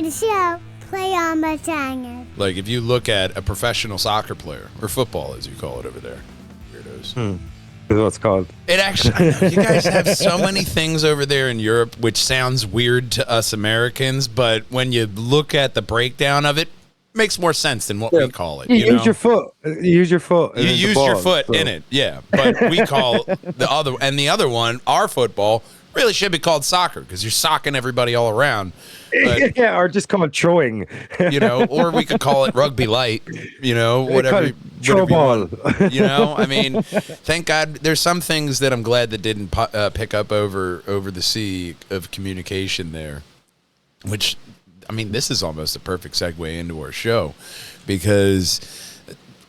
the show, play on Walljangers. Like if you look at a professional soccer player, or football as you call it over there, weirdos. Is what it's called. It actually, I know, you guys have so many things over there in Europe, which sounds weird to us Americans, but when you look at the breakdown of it, makes more sense than what we call it. You know? use your foot. You use your foot. You use your foot in it, yeah. But we call the other one, our football, really should be called soccer because you're socking everybody all around. But, yeah, or just call it throwing. You know, or we could call it rugby light. You know, whatever. Throw ball. You know, I mean, thank God. There's some things that I'm glad that didn't pick up over the sea of communication there, which. I mean, this is almost a perfect segue into our show because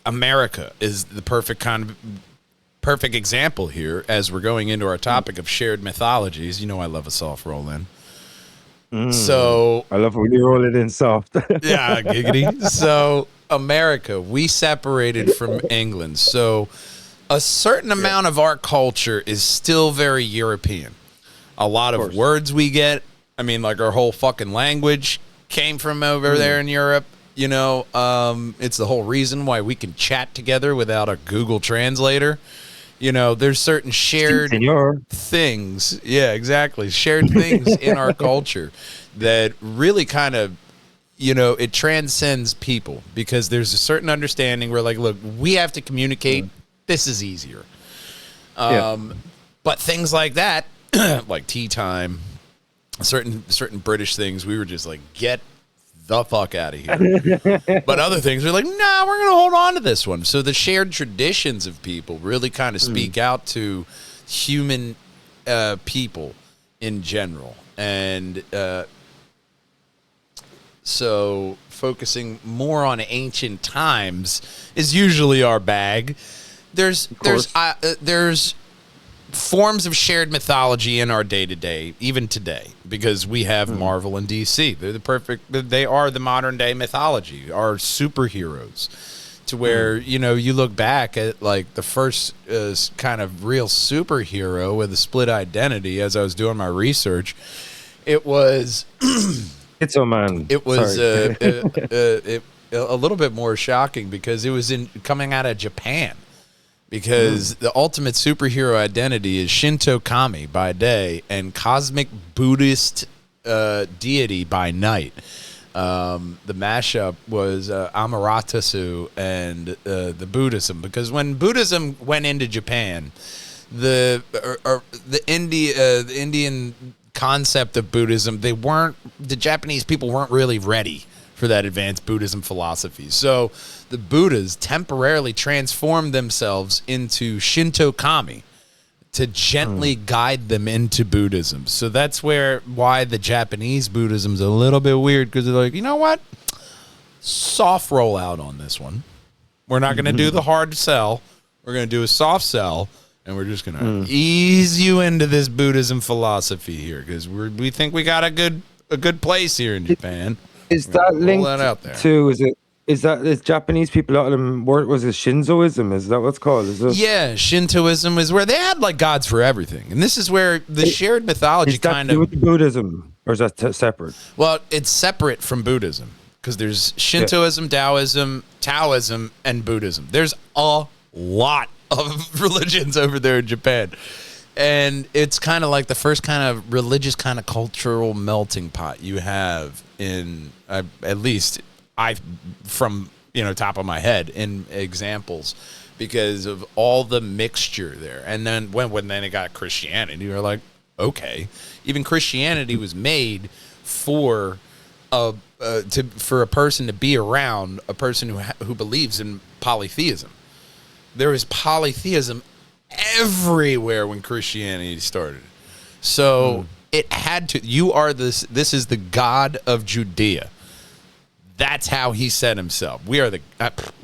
America is the perfect example here as we're going into our topic of shared mythologies. You know, I love a soft roll in. So I love when you roll it in soft. Yeah, giggity. So America, we separated from England. So a certain amount of our culture is still very European. A lot of words we get. I mean, like our whole fucking language came from over there in Europe. You know, it's the whole reason why we can chat together without a Google translator. You know, there's certain shared things. Yeah, exactly. Shared things in our culture that really kind of, you know, it transcends people because there's a certain understanding where, like, look, we have to communicate. This is easier. But things like that, like tea time, certain British things, we were just like, get the fuck out of here. But other things are like, nah, we're gonna hold on to this one. So the shared traditions of people really kind of speak out to human people in general, and so focusing more on ancient times is usually our bag. There's forms of shared mythology in our day-to-day, even today, because we have Marvel and DC. They are the modern day mythology, our superheroes, to where, you know, you look back at like the first kind of real superhero with a split identity. As I was doing my research, it was It's a man. It was a little bit more shocking because it was coming out of Japan. Because the ultimate superhero identity is Shinto Kami by day and cosmic Buddhist deity by night. The mashup was Amaterasu and the Buddhism. Because when Buddhism went into Japan, the Indian concept of Buddhism, the Japanese people weren't really ready for that advanced Buddhism philosophy. So the Buddhas temporarily transformed themselves into Shinto Kami to gently guide them into Buddhism. So that's why the Japanese Buddhism is a little bit weird, because they're like, you know what? Soft roll out on this one. We're not going to do the hard sell. We're going to do a soft sell, and we're just going to ease you into this Buddhism philosophy here, because we think we got a good place here in Japan. Is that linked to? Is Japanese people, a lot of them was it Shinzoism? Is that what's called? Yeah, Shintoism is where they had like gods for everything, and this is where the shared mythology kind of. With Buddhism, or is that separate? Well, it's separate from Buddhism because there's Shintoism, Taoism, and Buddhism. There's a lot of religions over there in Japan. And it's kind of like the first kind of religious kind of cultural melting pot you have in, at least from, you know, top of my head in examples, because of all the mixture there. And then when then it got Christianity, you're like, okay, even Christianity was made for a person to be around a person who believes in polytheism. There is polytheism everywhere when Christianity started. So it had to, this is the God of Judea. That's how he said himself. We are the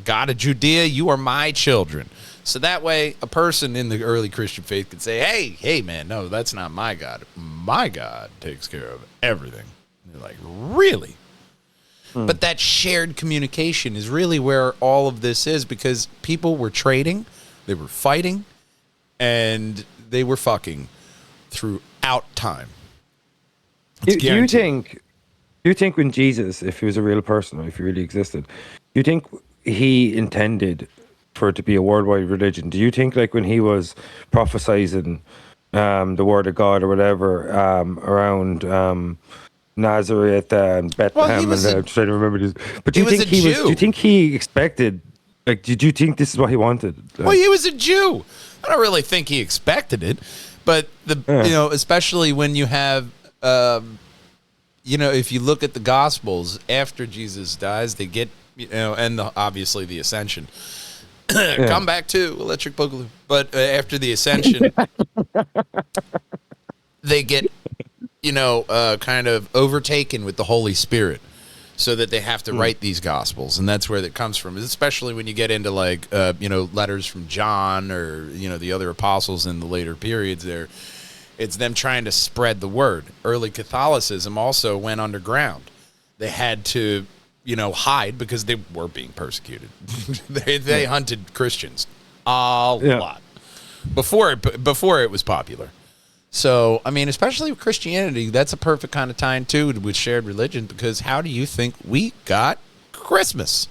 God of Judea. You are my children. So that way a person in the early Christian faith could say, hey man, no, that's not my God. My God takes care of everything. And you're like, really? But that shared communication is really where all of this is, because people were trading, they were fighting, and they were fucking throughout time. Do you think Do you think when Jesus, if he was a real person, or if he really existed, do you think he intended for it to be a worldwide religion? Do you think, like, when he was prophesizing the word of God or whatever around Nazareth and Bethlehem, and I'm trying to remember this, but do you think he was? Do you think he expected? Like, did you think this is what he wanted? Well, he was a Jew. I don't really think he expected it, but especially when you have. If you look at the Gospels, after Jesus dies, they get, and obviously the Ascension. Come back to Electric Boogaloo. But after the Ascension, they get, kind of overtaken with the Holy Spirit so that they have to write these Gospels. And that's where that comes from, especially when you get into, like, letters from John or, the other apostles in the later periods there. It's them trying to spread the word. Early Catholicism also went underground. They had to, hide because they were being persecuted. they hunted Christians a lot before it was popular. So, I mean, especially with Christianity, that's a perfect kind of tie too with shared religion, because how do you think we got Christmas?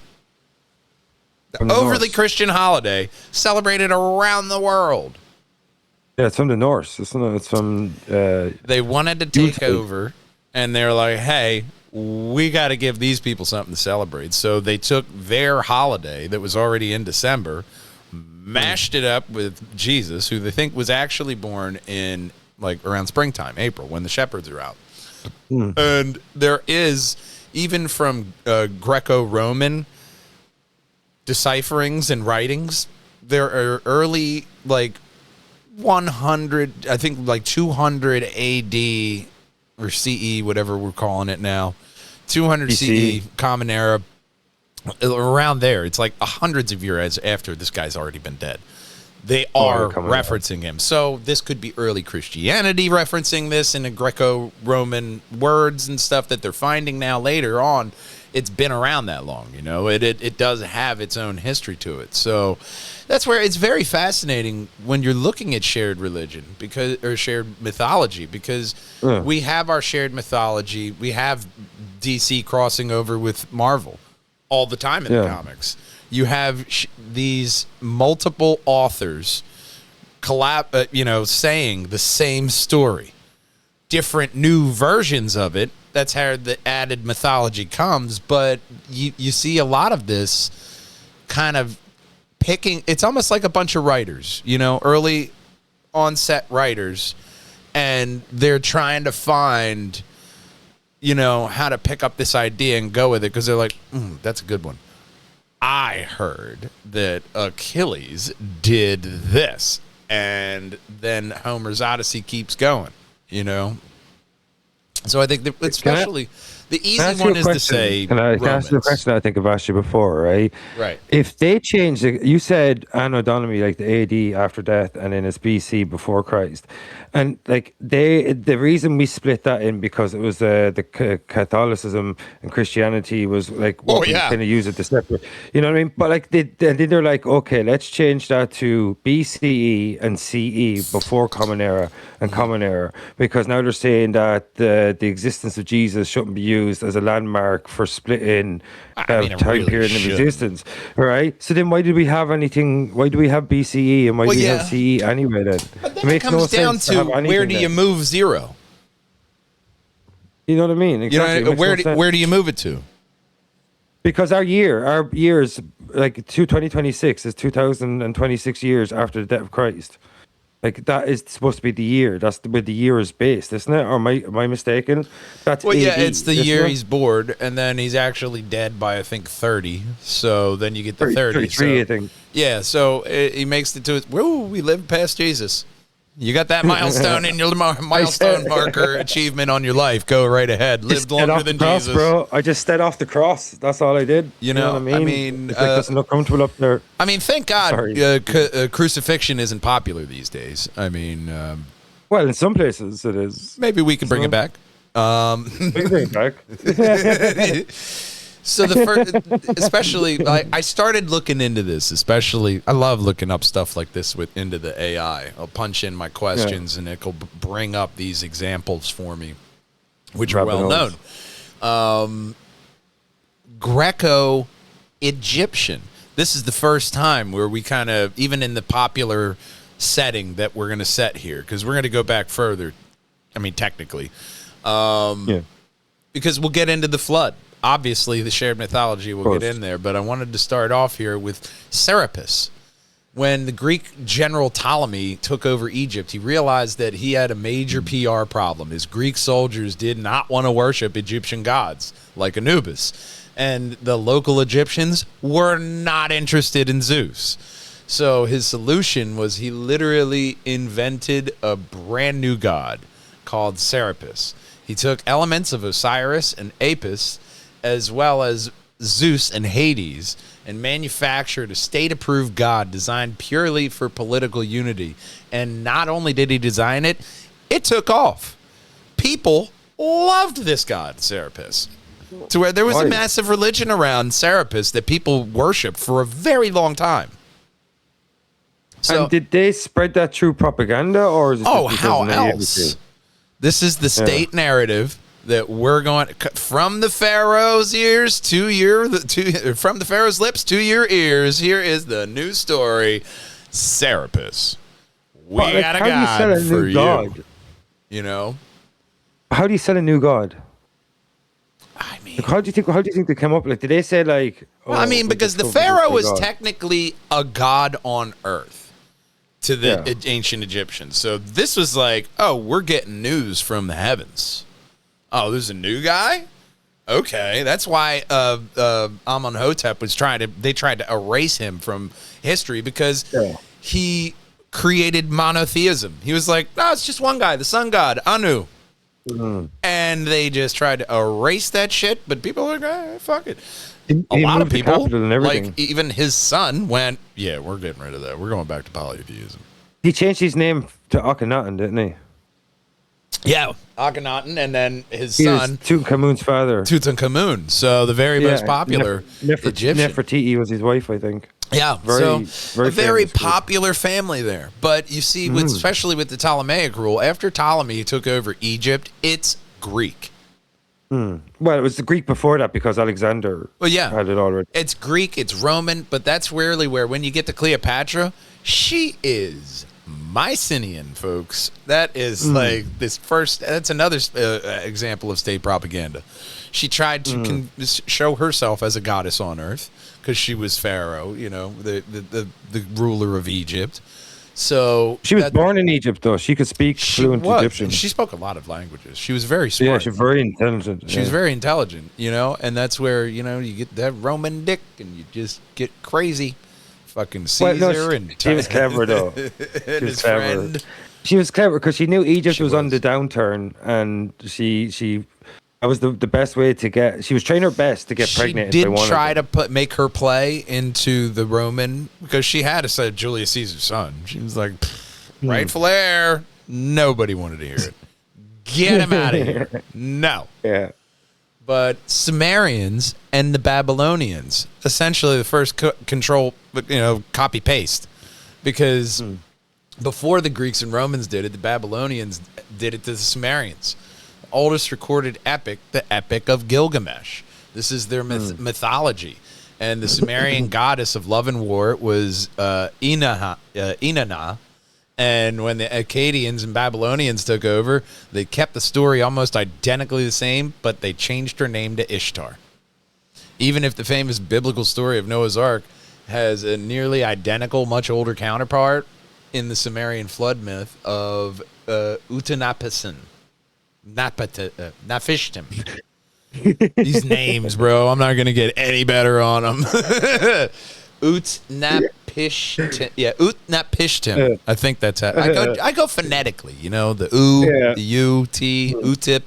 The overly Christian holiday celebrated around the world. Yeah, it's from the Norse. It's from. They wanted to take over, and they're like, "Hey, we got to give these people something to celebrate." So they took their holiday that was already in December, mashed it up with Jesus, who they think was actually born in like around springtime, April, when the shepherds are out. And there is, even from Greco-Roman decipherings and writings, there are early, like, 100, I think like 200 AD or CE, whatever we're calling it now, 200 CE, Common Era, around there. It's like hundreds of years after this guy's already been dead. They are referencing him. So this could be early Christianity referencing this in the Greco-Roman words and stuff that they're finding now later on. It's been around that long, It does have its own history to it. So that's where it's very fascinating when you're looking at shared religion or shared mythology, because we have our shared mythology. We have DC crossing over with Marvel all the time in the comics. You have these multiple authors saying the same story, different new versions of it. That's how the added mythology comes, but you see a lot of this kind of picking. It's almost like a bunch of writers, early onset writers, and they're trying to find, how to pick up this idea and go with it, because they're like, that's a good one. I heard that Achilles did this, and then Homer's Odyssey keeps going, So I think that especially the easy one is to say Can I ask you a question I think I've asked you before, right? Right. If they change you said Anno Domini, like the AD after death, and then it's BC before Christ. And like the reason we split that in, because it was the Catholicism and Christianity was like we kind of use it to separate. You know what I mean? But like then they're like, okay, let's change that to BCE and CE, before Common Era and Common Era, because now they're saying that the existence of Jesus shouldn't be used as a landmark for splitting time period of existence, right? So then why do we have anything? Why do we have BCE and why do we have CE anyway? Then it makes no sense to where do you move zero? You know what I mean? Exactly. Where do you move it to? Because our years, like 2026 is 2026 years after the death of Christ. Like, that is supposed to be the year. That's where the year is based, isn't it? Or am I mistaken? That's AD, it's the year he's born, and then he's actually dead by, I think, 30. So then you get the 30. 33, I think. Yeah, so he makes it to it. Whoa, we lived past Jesus. You got that milestone in your milestone marker achievement on your life. Go right ahead. Lived longer than Jesus, bro. I just stayed off the cross. That's all I did. You know what I mean? It's like there's no comfortable up there. I mean, thank God crucifixion isn't popular these days. I mean, well, in some places it is. Maybe we can bring it back. We can bring it back. So the first, especially, I started looking into this. Especially, I love looking up stuff like this into the AI. I'll punch in my questions, and it'll bring up these examples for me, which are well known. Greco-Egyptian. This is the first time where we kind of, even in the popular setting that we're going to set here, because we're going to go back further. I mean, technically. Because we'll get into the flood. Obviously, the shared mythology will get in there, but I wanted to start off here with Serapis. When the Greek general Ptolemy took over Egypt, he realized that he had a major PR problem. His Greek soldiers did not want to worship Egyptian gods like Anubis, and the local Egyptians were not interested in Zeus. So his solution was he literally invented a brand new god called Serapis. He took elements of Osiris and Apis, as well as Zeus and Hades, and manufactured a state-approved god designed purely for political unity. And not only did he design it, it took off. People loved this god, Serapis, to where there was a massive religion around Serapis that people worshiped for a very long time. So, and did they spread that through propaganda, or is it how else? This is the state narrative that we're going from the Pharaoh's ears from the Pharaoh's lips to your ears. Here is the new story, Serapis. We got a god for you. You know, how do you sell a new god? I mean, like, how do you think they come up? Like, did they say like? I mean, because the Pharaoh was technically a god on Earth to the ancient Egyptians. So this was like, oh, we're getting news from the heavens. Oh, there's a new guy? Okay, that's why Amenhotep was tried to erase him from history because he created monotheism. He was like, no, it's just one guy, the sun god, Anu. Mm-hmm. And they just tried to erase that shit, but people were like, fuck it. A lot of people, like even his son, went, yeah, we're getting rid of that. We're going back to polytheism. He changed his name to Akhenaten, didn't he? Yeah, Akhenaten, and then his son, Tutankhamun's father. Tutankhamun, so the very most popular Egyptian. Nefertiti was his wife, I think. Yeah, very popular family there. But you see, especially with the Ptolemaic rule, after Ptolemy took over Egypt, it's Greek. Well, it was the Greek before that because Alexander had it already. It's Greek, it's Roman, but that's rarely where, when you get to Cleopatra, she is Mycenaean, folks. That is like that's another example of state propaganda. She tried to show herself as a goddess on earth because she was Pharaoh, the ruler of Egypt. So she was born in Egypt, though. She could speak fluent Egyptian. She spoke a lot of languages. She was very smart. Yeah, she was very intelligent. She was very intelligent, and that's where, you get that Roman dick and you just get crazy. Fucking Caesar she was clever, though. And his friend. She was clever because she knew Egypt was on the downturn, and that was the best way to get. She was trying her best to get pregnant. She did try to make her play into the Roman because she had a son, Julius Caesar's son. She was like, rightful heir. Nobody wanted to hear it. Get him out of here. No. Yeah. But Sumerians and the Babylonians, essentially the first control, copy paste, because before the Greeks and Romans did it, the Babylonians did it to the Sumerians. Oldest recorded epic, the Epic of Gilgamesh. This is their mythology. And the Sumerian goddess of love and war was Inanna. And when the Akkadians and Babylonians took over, they kept the story almost identically the same, but they changed her name to Ishtar. Even if the famous biblical story of Noah's Ark has a nearly identical, much older counterpart in the Sumerian flood myth of Utnapishtim. Napishtim. These names, bro, I'm not going to get any better on them. Utnapishtim. Yeah, Utnapishtim. I think that's how. I go phonetically, the U, the U, T, Utip,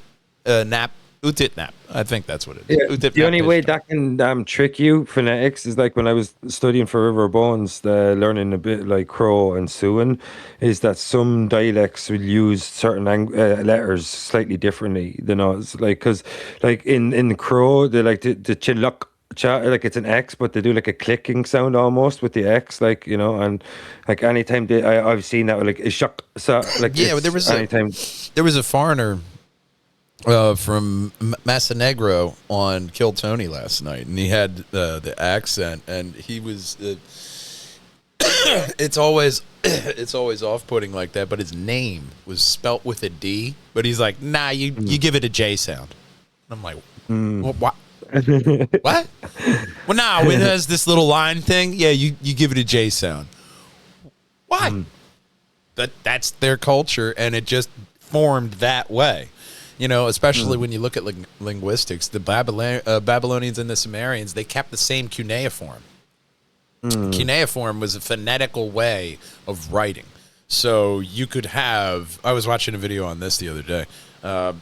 Nap, Utitnap. I think that's what it is. Yeah, the only way that can trick you, phonetics, is like when I was studying for River Bones, learning a bit like Crow and Siouan, is that some dialects will use certain letters slightly differently than us. Like, because like in Crow, they like the chiluk. Like it's an X, but they do like a clicking sound almost with the X, like and like anytime I've seen that like a shock. So like there was a foreigner from Massa Negro on Kill Tony last night, and he had the accent, and he was. It's always off-putting like that, but his name was spelt with a D. But he's like, nah, you give it a J sound. And I'm like, what? What? Well, no, it has this little line thing. Yeah, you give it a J sound. Why? That's their culture, and it just formed that way. You know, especially when you look at linguistics, the Babylonians and the Sumerians, they kept the same cuneiform. Cuneiform was a phonetical way of writing. So you could have, I was watching a video on this the other day.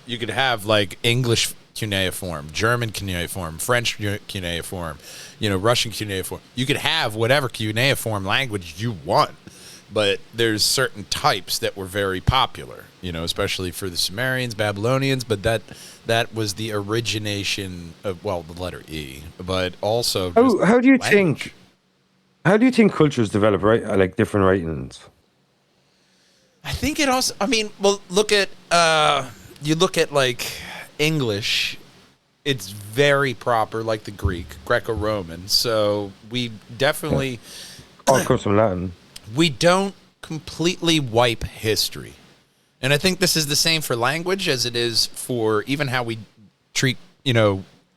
You could have like English cuneiform, German cuneiform, French cuneiform, Russian cuneiform. You could have whatever cuneiform language you want, but there's certain types that were very popular, especially for the Sumerians, Babylonians, but that was the origination of, the letter E, but also how do you think cultures develop like different writings? I think it also, look at you look at like English, it's very proper, like the Greco-Roman. So we definitely all comes from Latin. We don't completely wipe history. And I think this is the same for language as it is for even how we treat,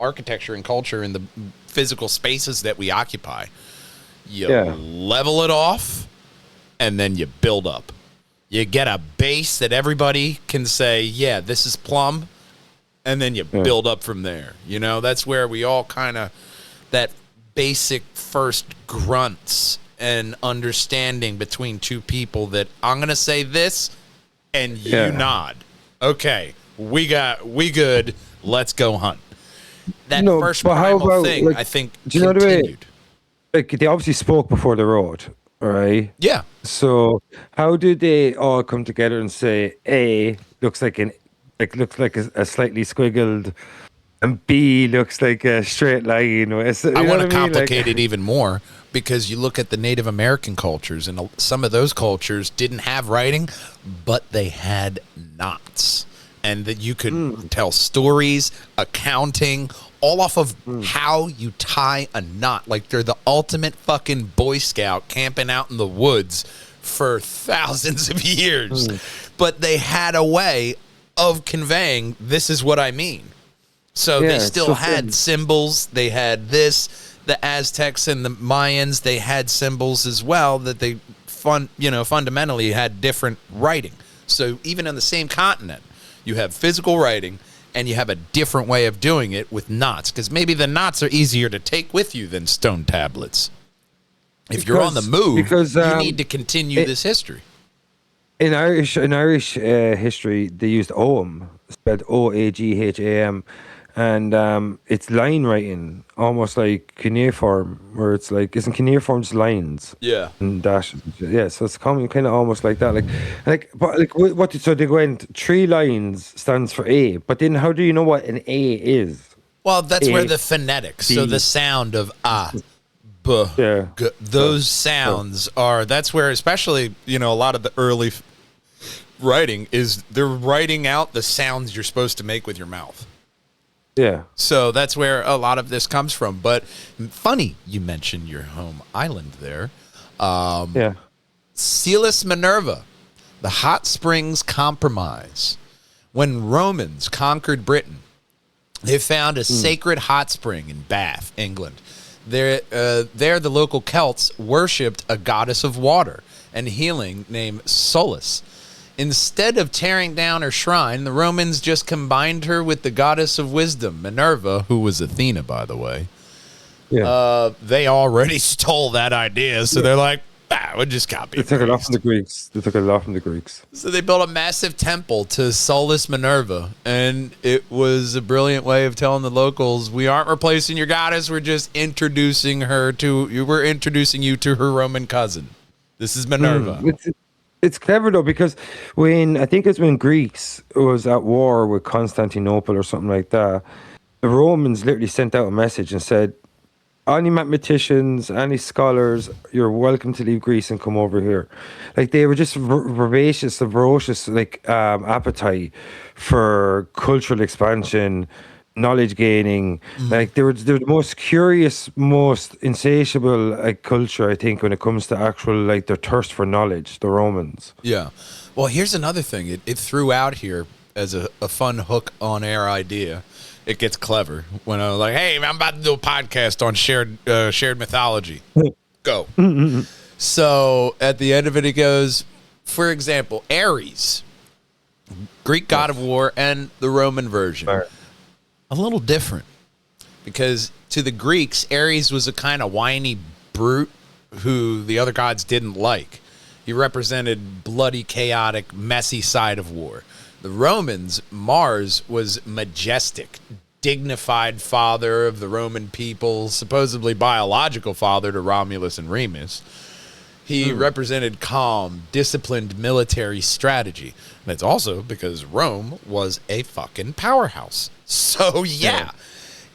architecture and culture in the physical spaces that we occupy. You level it off, and then you build up. You get a base that everybody can say, yeah, this is plumb, and then you build up from there. That's where we all kind of, that basic first grunts and understanding between two people that I'm going to say this, and you nod. Okay, we good, let's go hunt. That first primal thing, like, I think, continued. Like, they obviously spoke before they wrote, right? Yeah. So how did they all come together and say A looks like a slightly squiggled, and B looks like a straight line? I want to complicate it even more, because you look at the Native American cultures, and some of those cultures didn't have writing, but they had knots, and that you could tell stories, accounting, all off of how you tie a knot. Like, they're the ultimate fucking Boy Scout camping out in the woods for thousands of years. But they had a way of conveying, this is what I mean. So they still had symbols. They had this. The Aztecs and the Mayans, they had symbols as well that they fundamentally had different writing. So even on the same continent, you have physical writing, and you have a different way of doing it with knots, because maybe the knots are easier to take with you than stone tablets. If you're on the move, you need to continue this history. In Irish history, they used ogham, spelled Oagham, and it's line writing, almost like cuneiform, where it's like, isn't cuneiform just lines? Yeah. And dashes. Yeah, so it's kind of almost like that. So they went 3 lines stands for A, but then how do you know what an A is? Well, that's where the phonetics, so the sound of B, G, those sounds are, that's where, especially, a lot of the early writing is, they're writing out the sounds you're supposed to make with your mouth. Yeah. So that's where a lot of this comes from. But funny you mentioned your home island there. Celis Minerva, the hot springs compromise. When Romans conquered Britain, they found a sacred hot spring in Bath, England. There, the local Celts worshipped a goddess of water and healing named Solis. Instead of tearing down her shrine, the Romans just combined her with the goddess of wisdom, Minerva, who was Athena, by the way. Yeah. They already stole that idea, so they're like, we'll just copy it. They took it off from the Greeks. So they built a massive temple to Solis Minerva, and it was a brilliant way of telling the locals, we aren't replacing your goddess, we're just introducing you to her Roman cousin. This is Minerva. It's clever though, because when Greece was at war with Constantinople or something like that, the Romans literally sent out a message and said, any mathematicians, any scholars, you're welcome to leave Greece and come over here. Like they were just ferocious, like appetite for cultural expansion, knowledge gaining. Like they were the most curious, most insatiable like culture, I think, when it comes to actual like their thirst for knowledge. The Romans. Yeah. Well, here's another thing. It threw out here as a fun hook on air idea. It gets clever when I was like, "Hey, I'm about to do a podcast on shared mythology." Go. So at the end of it, it goes, for example, Ares, Greek god of war, and the Roman version, Right. a little different because to the Greeks, Ares was a kind of whiny brute who the other gods didn't like. He represented bloody, chaotic, messy side of war. The Romans, Mars was majestic, dignified father of the Roman people, supposedly biological father to Romulus and Remus. He represented calm, disciplined military strategy. And it's also because Rome was a fucking powerhouse. So, yeah.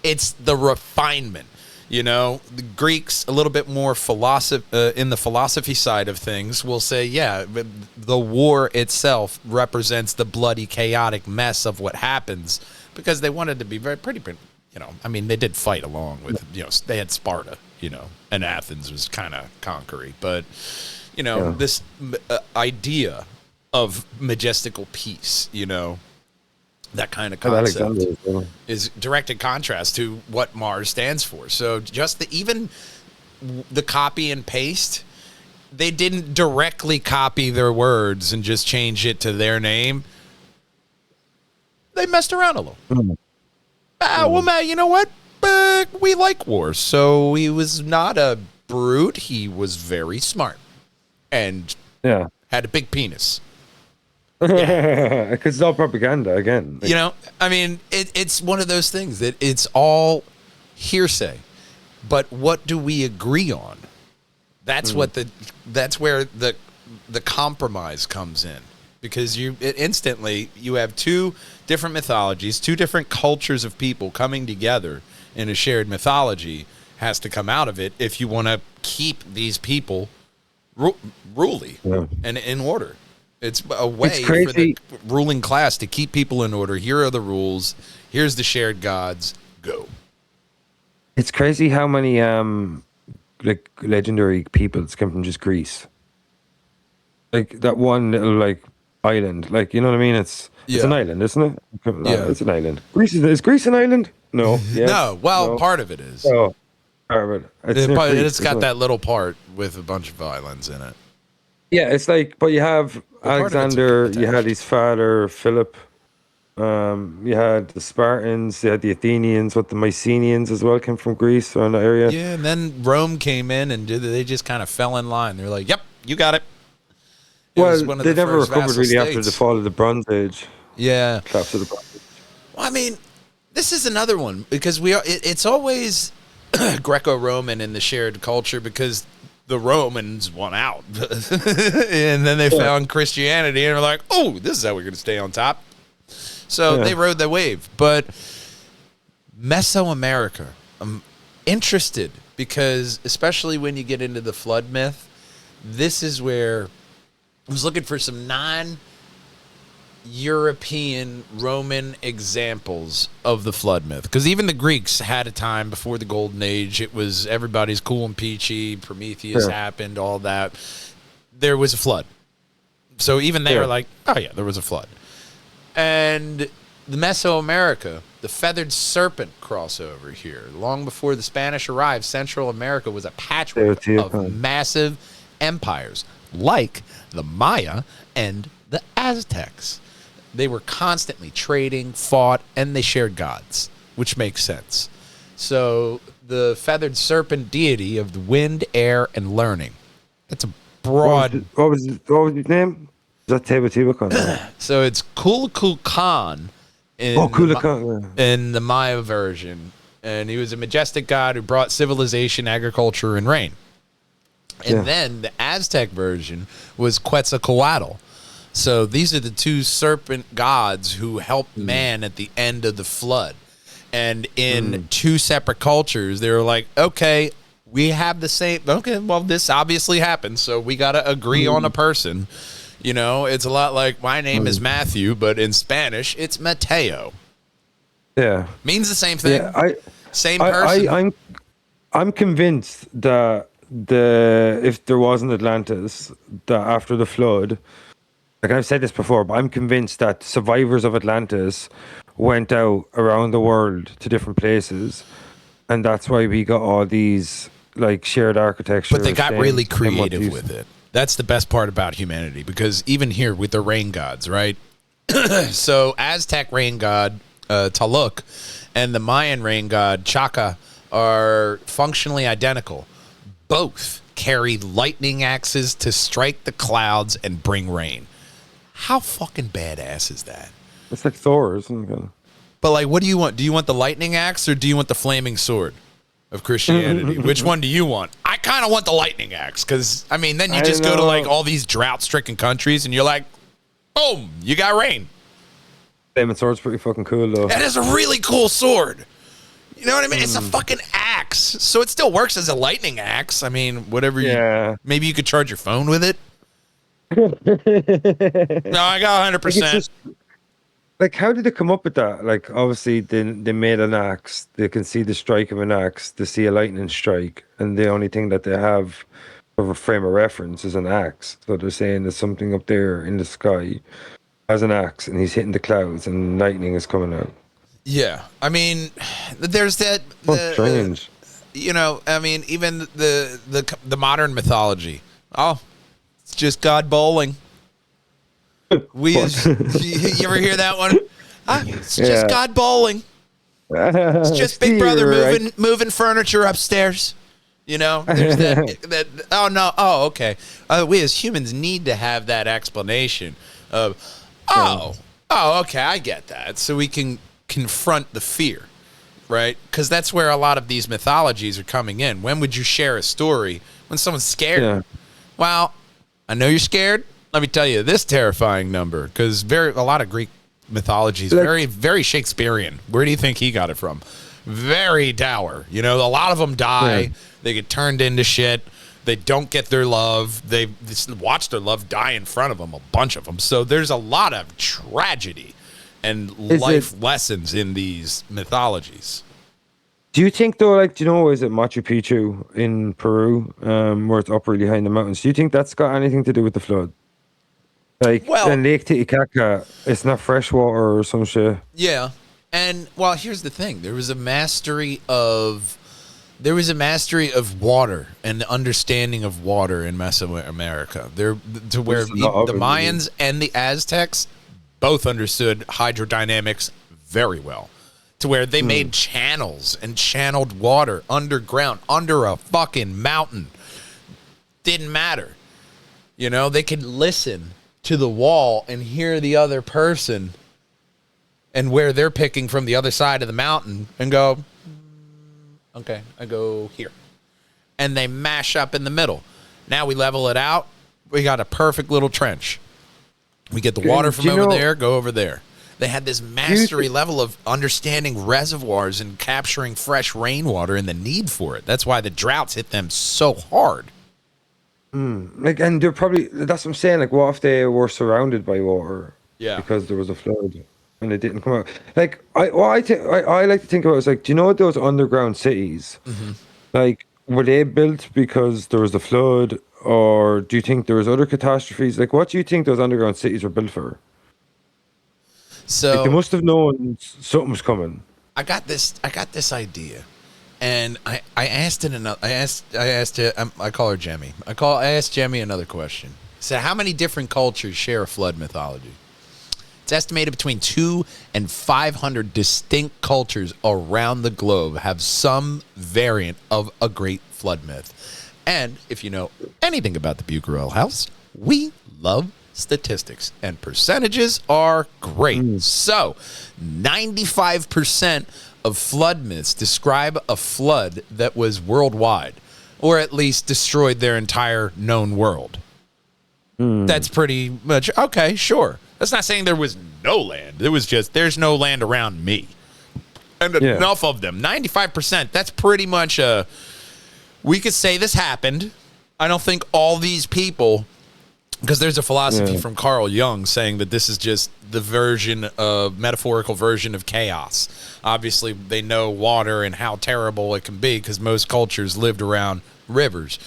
It's the refinement. You know, the Greeks, a little bit more in the philosophy side of things, will say, yeah, the war itself represents the bloody, chaotic mess of what happens because they wanted to be pretty, you know, I mean, they did fight along with, you know, they had Sparta, you know, and Athens was kind of conquering. But, you know, this idea of majestical peace, you know, that kind of concept is direct in contrast to what Mars stands for. So just even the copy and paste, they didn't directly copy their words and just change it to their name. They messed around a little. Well, Matt, you know what? We like wars. So he was not a brute. He was very smart and had a big penis. Because it's all propaganda again. You know, I mean, it's one of those things that it's all hearsay, but what do we agree on? That's that's where the compromise comes in, because instantly you have two different mythologies, two different cultures of people coming together in a shared mythology has to come out of it if you want to keep these people ruly and in order. It's a way for the ruling class to keep people in order. Here are the rules. Here's the shared gods. Go. It's crazy how many like legendary peoples come from just Greece. Like that one little like island. Like, you know what I mean? It's an island, isn't it? Yeah. It's an island. Is Greece an island? No. Yes. No. Well, part of it is. Oh. Part of it. It's got that little part with a bunch of islands in it. Yeah, it's like, but you have Alexander, you had his father, Philip, you had the Spartans, you had the Athenians, the Mycenaeans as well came from Greece around that area. Yeah, and then Rome came in and they just kind of fell in line. They're like, yep, you got it. Well, they never recovered really after the fall of the Bronze Age. Yeah. Collapse of the Bronze Age. Well, I mean, this is another one because it's always Greco-Roman in the shared culture because the Romans won out. And then they found Christianity and were like, oh, this is how we're going to stay on top. So they rode the wave. But Mesoamerica, I'm interested because especially when you get into the flood myth, this is where I was looking for some non-European Roman examples of the flood myth. Because even the Greeks had a time before the Golden Age. It was everybody's cool and peachy. Prometheus happened, all that. There was a flood. So even they were like, oh yeah, there was a flood. And the Mesoamerica, the feathered serpent crossover here. Long before the Spanish arrived, Central America was a patchwork of massive empires like the Maya and the Aztecs. They were constantly trading, fought, and they shared gods, which makes sense. So the feathered serpent deity of the wind, air, and learning. That's a broad... What was his name? Is that Teotihuacan? So it's Kulkulkan in the Maya version. And he was a majestic god who brought civilization, agriculture, and rain. And then the Aztec version was Quetzalcoatl. So these are the two serpent gods who helped man at the end of the flood. And in two separate cultures, they were like, okay, we have the same. Okay, well, this obviously happened, so we got to agree on a person. You know, it's a lot like my name is Matthew, but in Spanish, it's Mateo. Yeah. Means the same thing. Yeah, same person. I'm convinced that if there was an Atlantis, that after the flood, like I've said this before, but I'm convinced that survivors of Atlantis went out around the world to different places, and that's why we got all these like shared architecture. But they got really creative with it. That's the best part about humanity, because even here with the rain gods, right? So Aztec rain god Taluk and the Mayan rain god Chaka are functionally identical. Both carry lightning axes to strike the clouds and bring rain. How fucking badass is that? It's like Thor, isn't it? But like, what do you want? Do you want the lightning axe or do you want the flaming sword of Christianity? Which one do you want? I kind of want the lightning axe, because I mean, then you just go to like all these drought-stricken countries and you're like, boom, you got rain. Flaming sword's pretty fucking cool, though. That is a really cool sword. You know what I mean? It's a fucking axe, so it still works as a lightning axe. I mean, whatever. Maybe you could charge your phone with it. No, I got 100%. Like, how did they come up with that? Like, obviously, they made an axe. They can see the strike of an axe. They see a lightning strike. And the only thing that they have of a frame of reference is an axe. So they're saying there's something up there in the sky as an axe, and he's hitting the clouds, and lightning is coming out. Yeah. I mean, there's that. Strange. You know, I mean, even the modern mythology. Oh, it's just God bowling. You ever hear that one? It's just God bowling. It's just Big Brother moving furniture upstairs. You know, there's that. Oh no. Oh, okay. We as humans need to have that explanation of. Oh, okay. I get that. So we can confront the fear, right? Because that's where a lot of these mythologies are coming in. When would you share a story? When someone's scared. Yeah. Well, I know you're scared. Let me tell you this terrifying number, because a lot of Greek mythology is very, very Shakespearean. Where do you think he got it from? Very dour. You know, a lot of them die. Yeah. They get turned into shit. They don't get their love. They watch their love die in front of them, a bunch of them. So there's a lot of tragedy and life lessons in these mythologies. Do you think, though, like, do you know, is it Machu Picchu in Peru, where it's up really high in the mountains? Do you think that's got anything to do with the flood? Like, in Lake Titicaca, it's not fresh water or some shit. Yeah. And, well, here's the thing. There was a mastery of water and the understanding of water in Mesoamerica. To where the Mayans and the Aztecs both understood hydrodynamics very well. To where they made channels and channeled water underground, under a fucking mountain. Didn't matter. You know, they could listen to the wall and hear the other person and where they're picking from the other side of the mountain and go, okay, I go here. And they mash up in the middle. Now we level it out. We got a perfect little trench. We get the water from over there, go over there. They had this mastery level of understanding reservoirs and capturing fresh rainwater and the need for it. That's why the droughts hit them so hard. Like, and they're probably, that's what I'm saying, like, what if they were surrounded by water? Yeah. Because there was a flood and it didn't come out. Like, I like to think about is, like, do you know those underground cities? Mm-hmm. Like, were they built because there was a flood, or do you think there was other catastrophes? Like, what do you think those underground cities were built for? So like, they must have known something was coming. I got this idea. And I asked it another. I asked it. I call her Jemmy. I asked Jemmy another question. I said, how many different cultures share a flood mythology? It's estimated between 200 and 500 distinct cultures around the globe have some variant of a great flood myth. And if you know anything about the Bucurel house, we love statistics, and percentages are great. So 95% of flood myths describe a flood that was worldwide, or at least destroyed their entire known world. That's pretty much okay, sure. That's not saying there was no land. It was just, there's no land around me. And enough of them. 95%. That's pretty much we could say this happened. I don't think all these people, because there's a philosophy from Carl Jung saying that this is just the metaphorical version of chaos. Obviously, they know water and how terrible it can be because most cultures lived around rivers.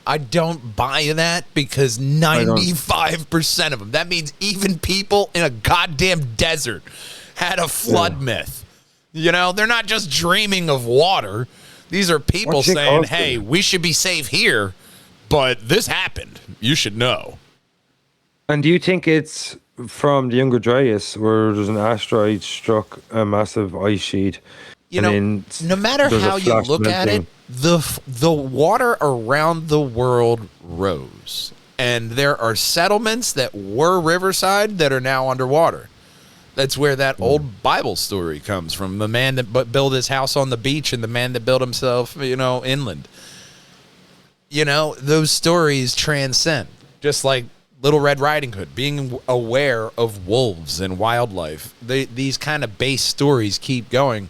I don't buy that because 95% of them, that means even people in a goddamn desert had a flood myth. You know, they're not just dreaming of water. These are people saying, hey, we should be safe here, but this happened. You should know. And do you think it's from the Younger Dryas where there's an asteroid struck a massive ice sheet? You know, no matter how you look at it, the water around the world rose. And there are settlements that were riverside that are now underwater. That's where that old Bible story comes from. The man that built his house on the beach and the man that built himself, inland. Those stories transcend. Just like Little Red Riding Hood, being aware of wolves and wildlife. These kind of base stories keep going.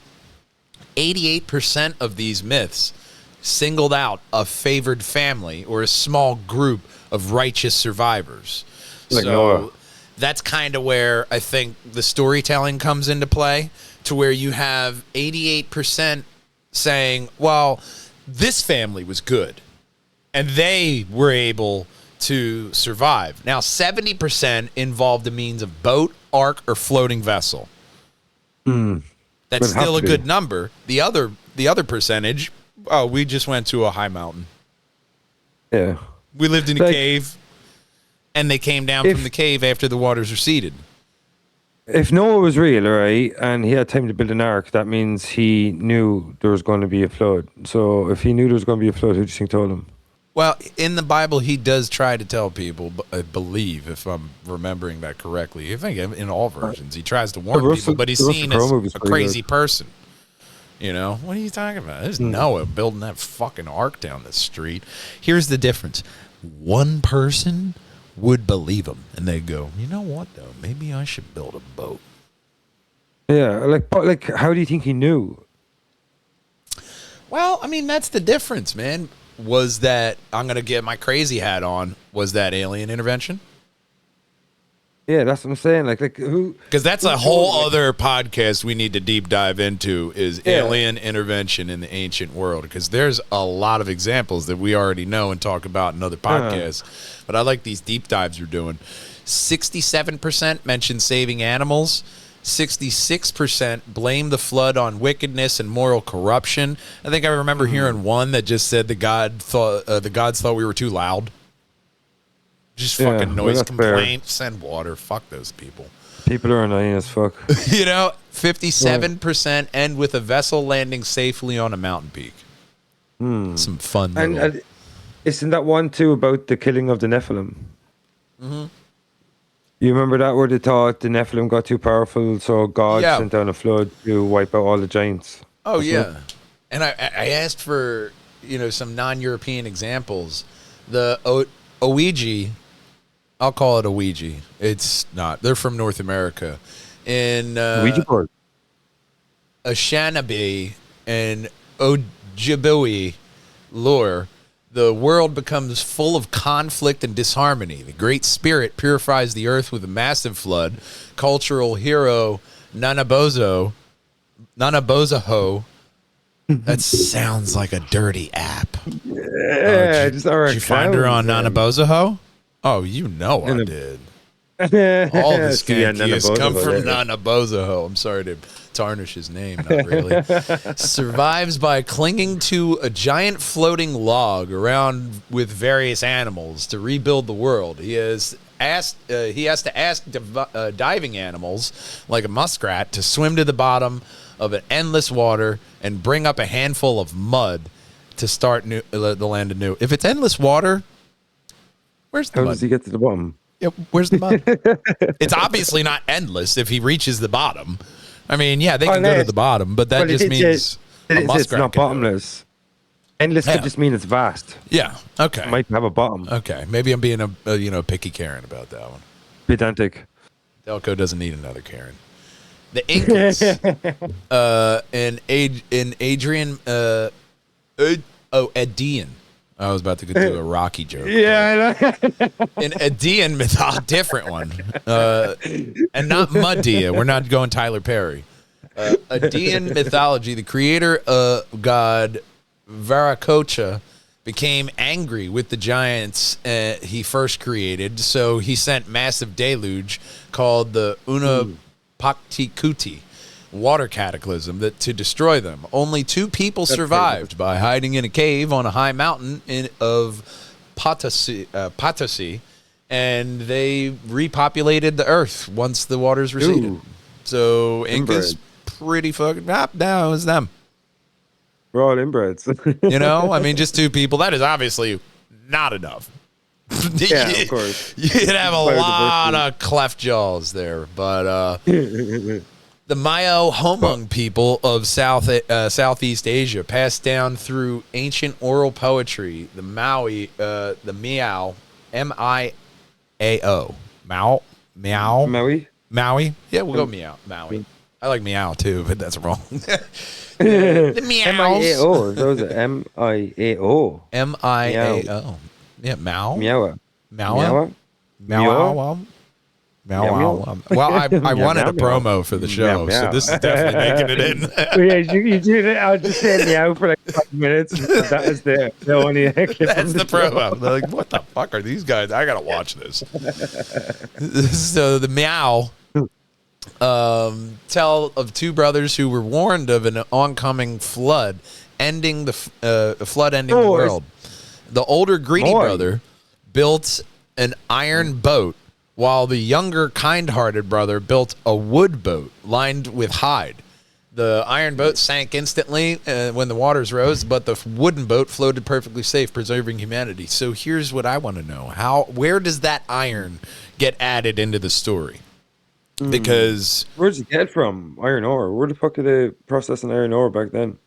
88% of these myths singled out a favored family or a small group of righteous survivors. Like Noah. That's kind of where I think the storytelling comes into play, to where you have 88% saying, well, this family was good, and they were able to survive. Now, 70% involved the means of boat, ark, or floating vessel. That's still a good number. The other percentage, we just went to a high mountain. Yeah. We lived in a cave, and they came down from the cave after the waters receded. If Noah was real, right, and he had time to build an ark, that means he knew there was going to be a flood. So if he knew there was going to be a flood, who do you think told him? Well, in the Bible, he does try to tell people, I believe, if I'm remembering that correctly. I think in all versions, he tries to warn people, but he's seen as a crazy person. What are you talking about? There's Noah building that fucking ark down the street. Here's the difference. One person would believe him, and they'd go, you know what, though? Maybe I should build a boat. Yeah, like how do you think he knew? Well, I mean, that's the difference, man. Was that, I'm going to get my crazy hat on, was that alien intervention? Yeah, that's what I'm saying. Like who? Because that's a whole other podcast we need to deep dive into, is alien intervention in the ancient world. Because there's a lot of examples that we already know and talk about in other podcasts. But I like these deep dives you're doing. 67% mention saving animals. 66% blame the flood on wickedness and moral corruption. I think I remember hearing one that just said the gods thought we were too loud. Just fucking noise complaint. Send water. Fuck those people. People are annoying as fuck. 57% end with a vessel landing safely on a mountain peak. Some fun. And isn't that one too about the killing of the Nephilim? Mm-hmm. You remember that, where they thought the Nephilim got too powerful, so God sent down a flood to wipe out all the giants? Oh, yeah. And I asked for, some non-European examples. The Ouija, I'll call it a Ouija. It's not. They're from North America. In Ouija board. Ashanabi and Ojibwe lore, the world becomes full of conflict and disharmony. The Great Spirit purifies the earth with a massive flood. Cultural hero Nanabozo, that sounds like a dirty app. Yeah, did you find her on Nanabozo? Oh, I did. All the skankiest come from Nanabozo. I'm sorry to tarnish his name, not really. Survives by clinging to a giant floating log around with various animals to rebuild the world. He has to ask diving animals like a muskrat to swim to the bottom of an endless water and bring up a handful of mud to start the land anew. If it's endless water, where's the mud? How does he get to the bottom? Yeah, where's the mud? It's obviously not endless if he reaches the bottom. I mean, they can go to the bottom, but that just means it's not bottomless. Endless could just mean it's vast. Yeah, okay. It might have a bottom. Okay, maybe I'm being a picky Karen about that one. Pedantic. Delco doesn't need another Karen. The Incas, and Adrian, Edean. I was about to do a Rocky joke. Yeah, I know. An Edean myth, different one, and not Madea. We're not going Tyler Perry. Edean mythology, the creator god Viracocha became angry with the giants he first created, so he sent massive deluge called the Unapakti water cataclysm to destroy them. Only 2 people survived by hiding in a cave on a high mountain of Potosi, and they repopulated the earth once the waters receded. Ooh. So Incas pretty fucking now is them. We're all inbreds. You know, I mean, just 2 people. That is obviously not enough. Yeah, of course. You'd have a lot of cleft jaws there, but the Mayo Homung people of Southeast Asia passed down through ancient oral poetry. The Maui, the Miao, M-I-A-O, Meow, Maui. Yeah, we'll go Meow, Maui. I like Meow too, but that's wrong. The Meows. M-I-A-O. Those are M-I-A-O. M-I-A-O. Yeah, Mao. Meow. Meow. Meow. Meow. Well, I wanted a promo for the show, so this is definitely making it in. Yeah, you did it. I was just saying meow for like 5 minutes. That was the only. That's the promo. They're like, what the fuck are these guys? I gotta watch this. So the Meow tell of 2 brothers who were warned of an oncoming flood, ending the the world. The older greedy brother built an iron boat, while the younger kind-hearted brother built a wood boat lined with hide. The iron boat sank instantly when the waters rose, but the wooden boat floated perfectly safe, preserving humanity. So here's what I want to know. Where does that iron get added into the story? Because where did you get it from? Iron ore. Where the fuck did they process an iron ore back then?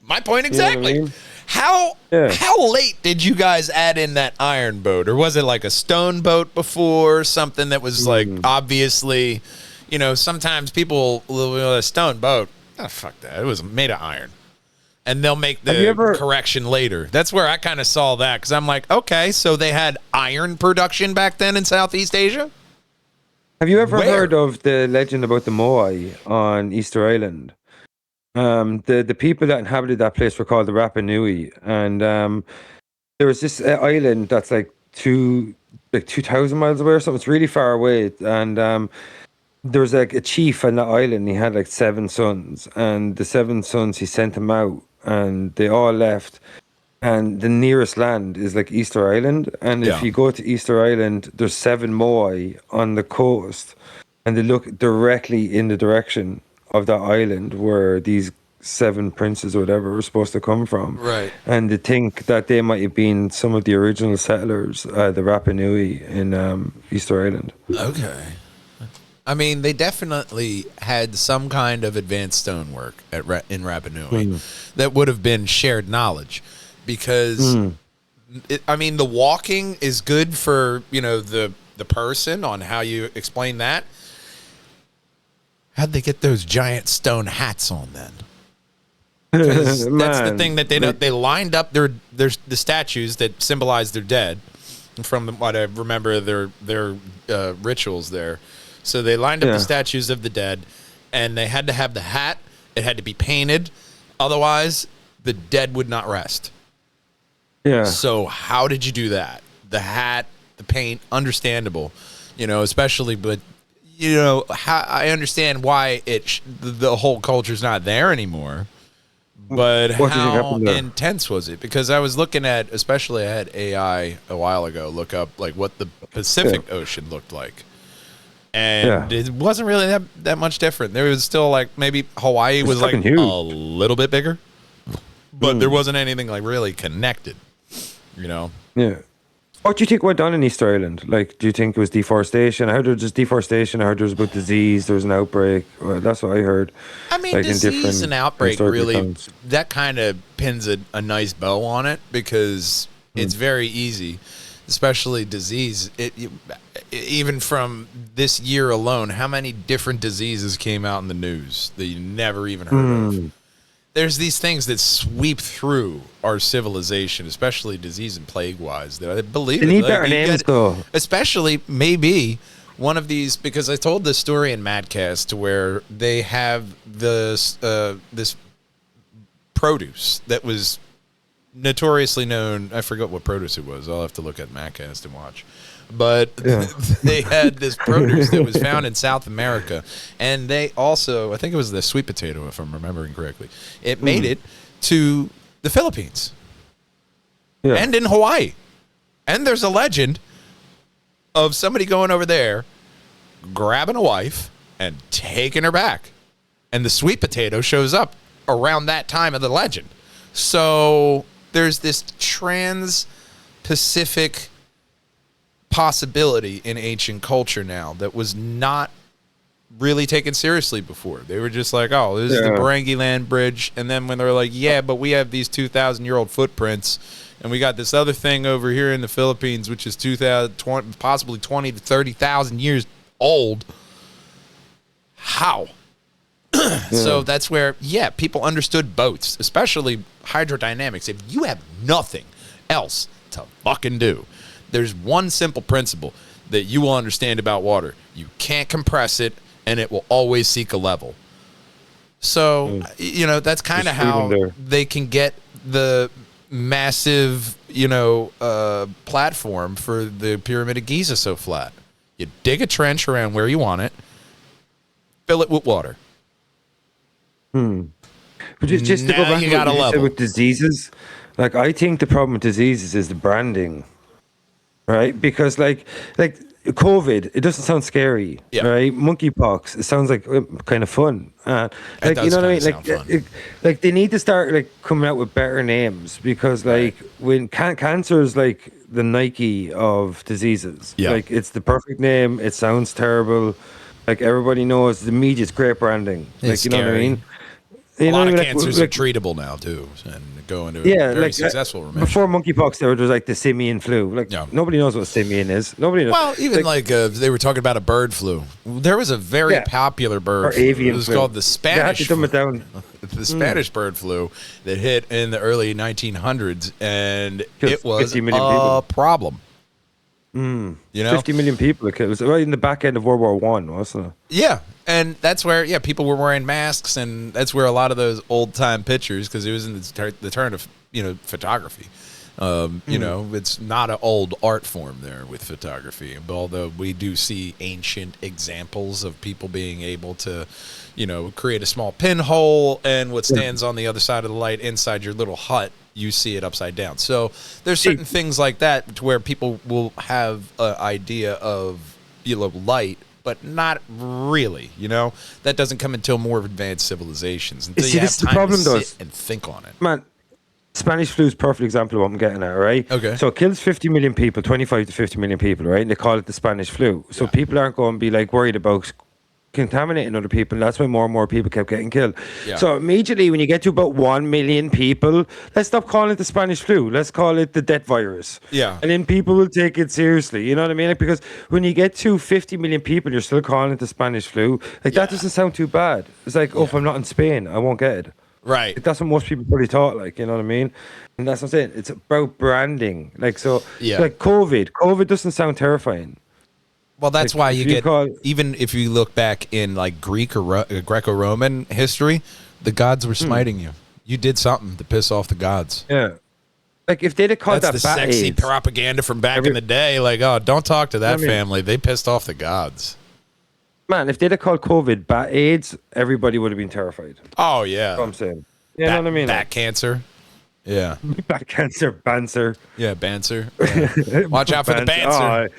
my point exactly. You know what I mean? How late did you guys add in that iron boat? Or was it like a stone boat before, something that was like obviously, you know, sometimes people will a stone boat. Oh, fuck that. It was made of iron. And they'll make the correction later. That's where I kind of saw that, because I'm like, okay, so they had iron production back then in Southeast Asia? Have you ever heard of the legend about the Moai on Easter Island? The people that inhabited that place were called the Rapa Nui, and there was this island that's like 2,000 miles away or something. It's really far away, and there was like a chief on that island. He had like 7 sons, and the 7 sons, he sent them out, and they all left. And the nearest land is like Easter Island, and if you go to Easter Island, there's 7 Moai on the coast, and they look directly in the direction of that island where these 7 princes or whatever were supposed to come from. Right. And they think that they might have been some of the original settlers, the Rapa Nui in Easter Island. Okay. I mean, they definitely had some kind of advanced stonework in Rapa Nui that would have been shared knowledge, because I mean, the walking is good for, you know, the person on how you explain that. How'd they get those giant stone hats on then? Because that's the thing that they lined up the statues that symbolize their dead, from what I remember their rituals there. So they lined up the statues of the dead, and they had to have the hat. It had to be painted, otherwise the dead would not rest. Yeah. So how did you do that? The hat, the paint, understandable, you know, especially, but you know, I understand why the whole culture's not there anymore. But how intense was it? Because I was looking at, especially I had AI a while ago look up like what the Pacific Ocean looked like. And it wasn't really that much different. There was still like maybe Hawaii was like huge. A little bit bigger, but there wasn't anything like really connected, you know? Yeah. What do you think went on in Easter Island? Like, do you think it was deforestation? I heard there was just deforestation. I heard there was about disease. There was an outbreak. Well, that's what I heard. I mean, like disease and outbreak really, that kind of pins a nice bow on it, because it's very easy especially disease. Even from this year alone, how many different diseases came out in the news that you never even heard of? There's these things that sweep through our civilization, especially disease and plague-wise. That I believe They need better names, though. Especially maybe one of these, because I told this story in Madcast to where they have this produce that was notoriously known. I forgot what produce it was. I'll have to look at Madcast and watch. But they had this produce that was found in South America, and they also, I think it was the sweet potato, if I'm remembering correctly. It made it to the Philippines and in Hawaii. And there's a legend of somebody going over there, grabbing a wife, and taking her back. And the sweet potato shows up around that time of the legend. So there's this trans-Pacific possibility in ancient culture now that was not really taken seriously before. They were just like, oh, this is the Barangi Land Bridge. And then when they're like, yeah, but we have these 2,000-year-old footprints, and we got this other thing over here in the Philippines, which is 2,000, possibly 20 to 30,000 years old. How? So that's where, people understood boats, especially hydrodynamics. If you have nothing else to fucking do, there's one simple principle that you will understand about water. You can't compress it, and it will always seek a level. So, that's kind of how they can get the massive, platform for the Pyramid of Giza so flat. You dig a trench around where you want it, fill it with water. But just to go back to what you said with diseases, like, I think the problem with diseases is the branding. Right, because like COVID, it doesn't sound scary, right? Monkeypox, it sounds like kind of fun. Like, you know what I mean? Like they need to start coming out with better names, because when cancer is like the Nike of diseases. Like, it's the perfect name. It sounds terrible. Like, everybody knows the media's great branding. It's you know scary. what I mean? A lot of cancers are treatable now too, and go into a very successful remission. Before monkeypox, there was like the simian flu. Nobody knows what simian is. Nobody knows. Well, even they were talking about a bird flu. There was a very popular bird flu. Avian it was flu. Called the Spanish. Dumb it down. The Spanish bird flu that hit in the early 1900s, and it was a problem. 50 million people. It was right in the back end of World War I, wasn't it? Yeah, and that's where people were wearing masks, and that's where a lot of those old time pictures, because it was in the turn of photography. It's not an old art form there with photography, although we do see ancient examples of people being able to, create a small pinhole, and what stands on the other side of the light inside your little hut, you see it upside down. So there's certain things like that to where people will have an idea of light, but not really. That doesn't come until more advanced civilizations. Until you have time to sit and think on it. Man, Spanish flu is a perfect example of what I'm getting at, right? Okay. So it kills 50 million people, 25 to 50 million people, right? And they call it the Spanish flu. So people aren't going to be worried about contaminating other people, and that's why more and more people kept getting killed. So immediately when you get to about 1 million people, let's stop calling it the Spanish flu, let's call it the death virus. And then people will take it seriously, you know what I mean? Because when you get to 50 million people, you're still calling it the Spanish flu. That doesn't sound too bad. It's like, if I'm not in Spain, I won't get it. Right. That's what most people probably thought, you know what I mean? And that's what I'm saying. It's about branding. COVID doesn't sound terrifying. Well, that's why you get, even if you look back in Greek or Greco-Roman history, the gods were smiting you. You did something to piss off the gods. Yeah. If they'd have called that's that the sexy AIDS, propaganda from back in the day. Don't talk to that family. They pissed off the gods. Man, if they'd have called COVID bat AIDS, everybody would have been terrified. Oh, yeah. That's what I'm saying. You know what I mean? Bat cancer. Yeah. Bat cancer, bancer. Yeah, bancer. Yeah. Watch out for the bancer.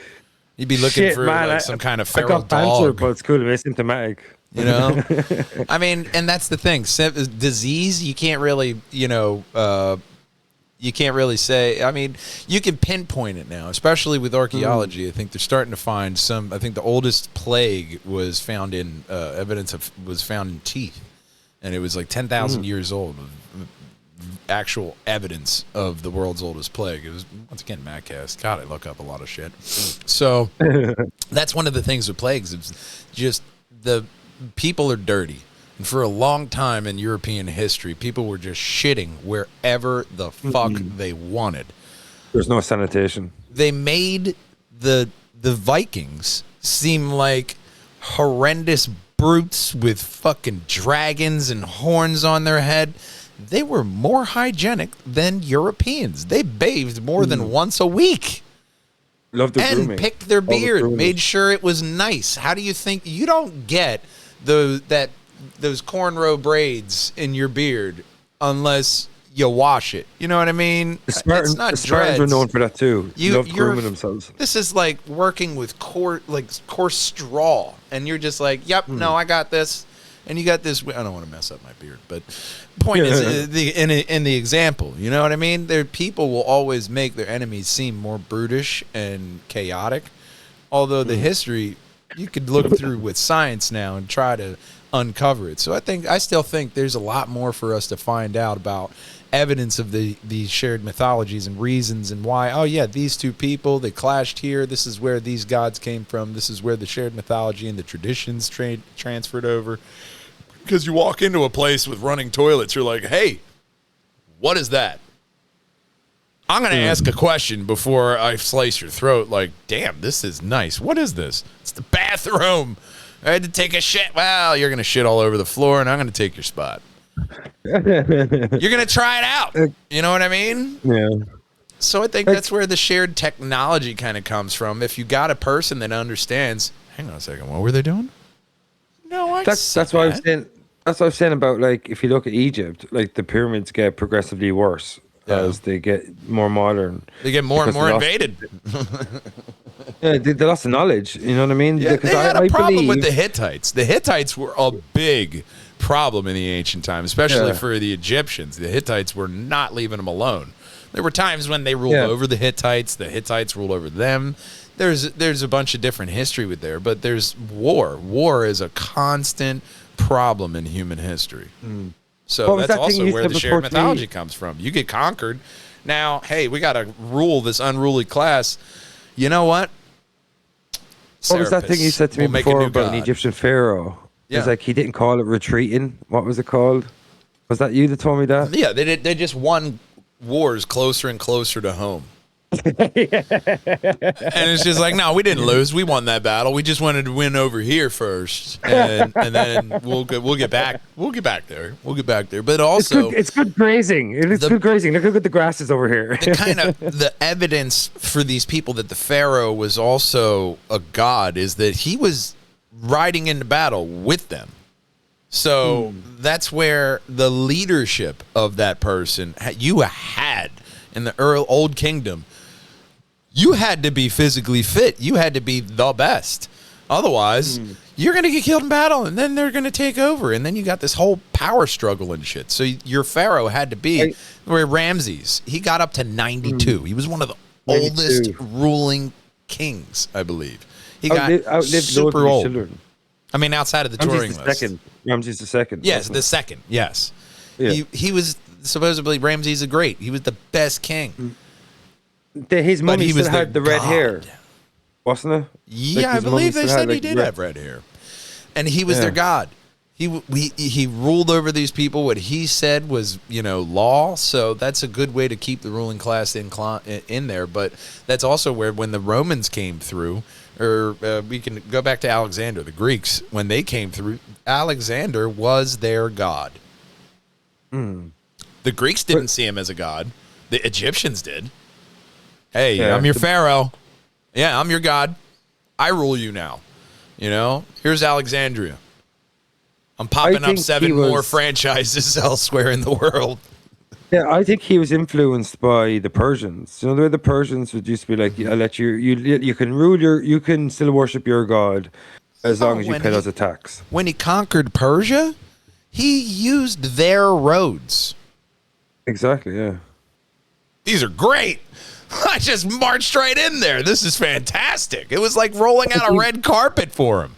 You'd be looking for some kind of feral dog. Banter, but it's cool. It's asymptomatic. I mean, and that's the thing. Disease, you can't really, you can't really say. I mean, you can pinpoint it now, especially with archaeology. I think they're starting to find some. I think the oldest plague was found in was found in teeth, and it was 10,000 years old. actual evidence of the world's oldest plague. It was, once again, Mattcast. God, I look up a lot of shit. So that's one of the things with plagues. It's just the people are dirty. And for a long time in European history, people were just shitting wherever the fuck they wanted. There's no sanitation. They made the Vikings seem like horrendous brutes with fucking dragons and horns on their head. They were more hygienic than Europeans. They bathed more than once a week. Loved the and grooming. picked their beard, grooming. made sure it was nice. How do you think you don't get those cornrow braids in your beard unless you wash it? You know what I mean? The Spartans were known for that too. Loved grooming themselves. This is like working with coarse straw, and you're just like, "Yep, no, I got this." And you got this. I don't want to mess up my beard, but the point is, in the example, you know what I mean? People will always make their enemies seem more brutish and chaotic. Although the history, you could look through with science now and try to uncover it. So I still think there's a lot more for us to find out about evidence of these shared mythologies and reasons and why. Oh yeah, these two people, they clashed here. This is where these gods came from. This is where the shared mythology and the traditions transferred over. Because you walk into a place with running toilets, you're like, hey, what is that? I'm going to ask a question before I slice your throat. Like, damn, this is nice. What is this? It's the bathroom. I had to take a shit. Well, you're going to shit all over the floor, and I'm going to take your spot. You're going to try it out. You know what I mean? Yeah. So I think that's where the shared technology kind of comes from. If you got a person that understands, hang on a second, what were they doing? No, that's what I was saying. That's what I was saying about, like, if you look at Egypt, like the pyramids get progressively worse as they get more modern. They get more and more invaded. Yeah, they lost the knowledge. You know what I mean? Yeah, because they had a problem with the Hittites. The Hittites were a big problem in the ancient time, especially for the Egyptians. The Hittites were not leaving them alone. There were times when they ruled over the Hittites ruled over them. There's a bunch of different history with there, but there's war. War is a constant problem in human history. So that's also where the shared mythology comes from. You get conquered. Now, hey, we got to rule this unruly class. You know what? What was that thing you said to me before about an Egyptian pharaoh? It's like he didn't call it retreating. What was it called? Was that you that told me that? Yeah, they just won wars closer and closer to home. And it's just like, no, we didn't lose. We won that battle. We just wanted to win over here first, and then we'll get back. We'll get back there. But also, it's good grazing. It's good grazing. Look how good the grass is over here. The evidence for these people that the pharaoh was also a god is that he was riding into battle with them. So that's where the leadership of that person you had in the old kingdom. You had to be physically fit. You had to be the best. Otherwise, you're going to get killed in battle, and then they're going to take over. And then you got this whole power struggle and shit. So your pharaoh had to be where Ramses. He got up to 92. He was one of the oldest ruling kings, I believe. He got super old. Children. I mean, outside of the touring list. Ramses II. Yes, the second. Yes. Yeah. He was supposedly Ramses the Great. He was the best king. His mummy still had the red hair, wasn't it? Yeah, I believe they said he did have red hair, and he was their god. He ruled over these people. What he said was, law. So that's a good way to keep the ruling class in there. But that's also where when the Romans came through, or we can go back to Alexander, the Greeks, when they came through, Alexander was their god. The Greeks didn't see him as a god. The Egyptians did. Hey, I'm your pharaoh. Yeah, I'm your god. I rule you now. Here's Alexandria. I'm popping up 7 more franchises elsewhere in the world. Yeah, I think he was influenced by the Persians. The way the Persians would used to be like, I'll let you can rule you can still worship your god as long as you pay us a tax. When he conquered Persia, he used their roads. Exactly, yeah. These are great. I just marched right in there. This is fantastic. It was like rolling out a red carpet for him.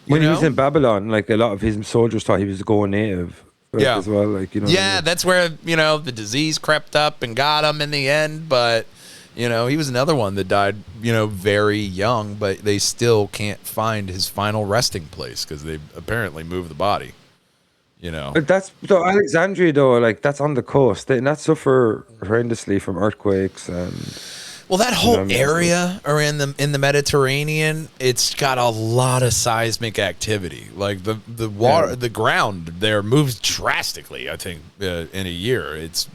When he was in Babylon, like a lot of his soldiers thought he was going native. Yeah. as well. Like, you know. Yeah, that's where, the disease crept up and got him in the end. But, he was another one that died, very young, but they still can't find his final resting place because they apparently moved the body, But that's so Alexandria though, like that's on the coast. They not suffer horrendously from earthquakes and. Well, that whole area around in the Mediterranean, it's got a lot of seismic activity. Like the water, the ground there moves drastically. I think in a year, it's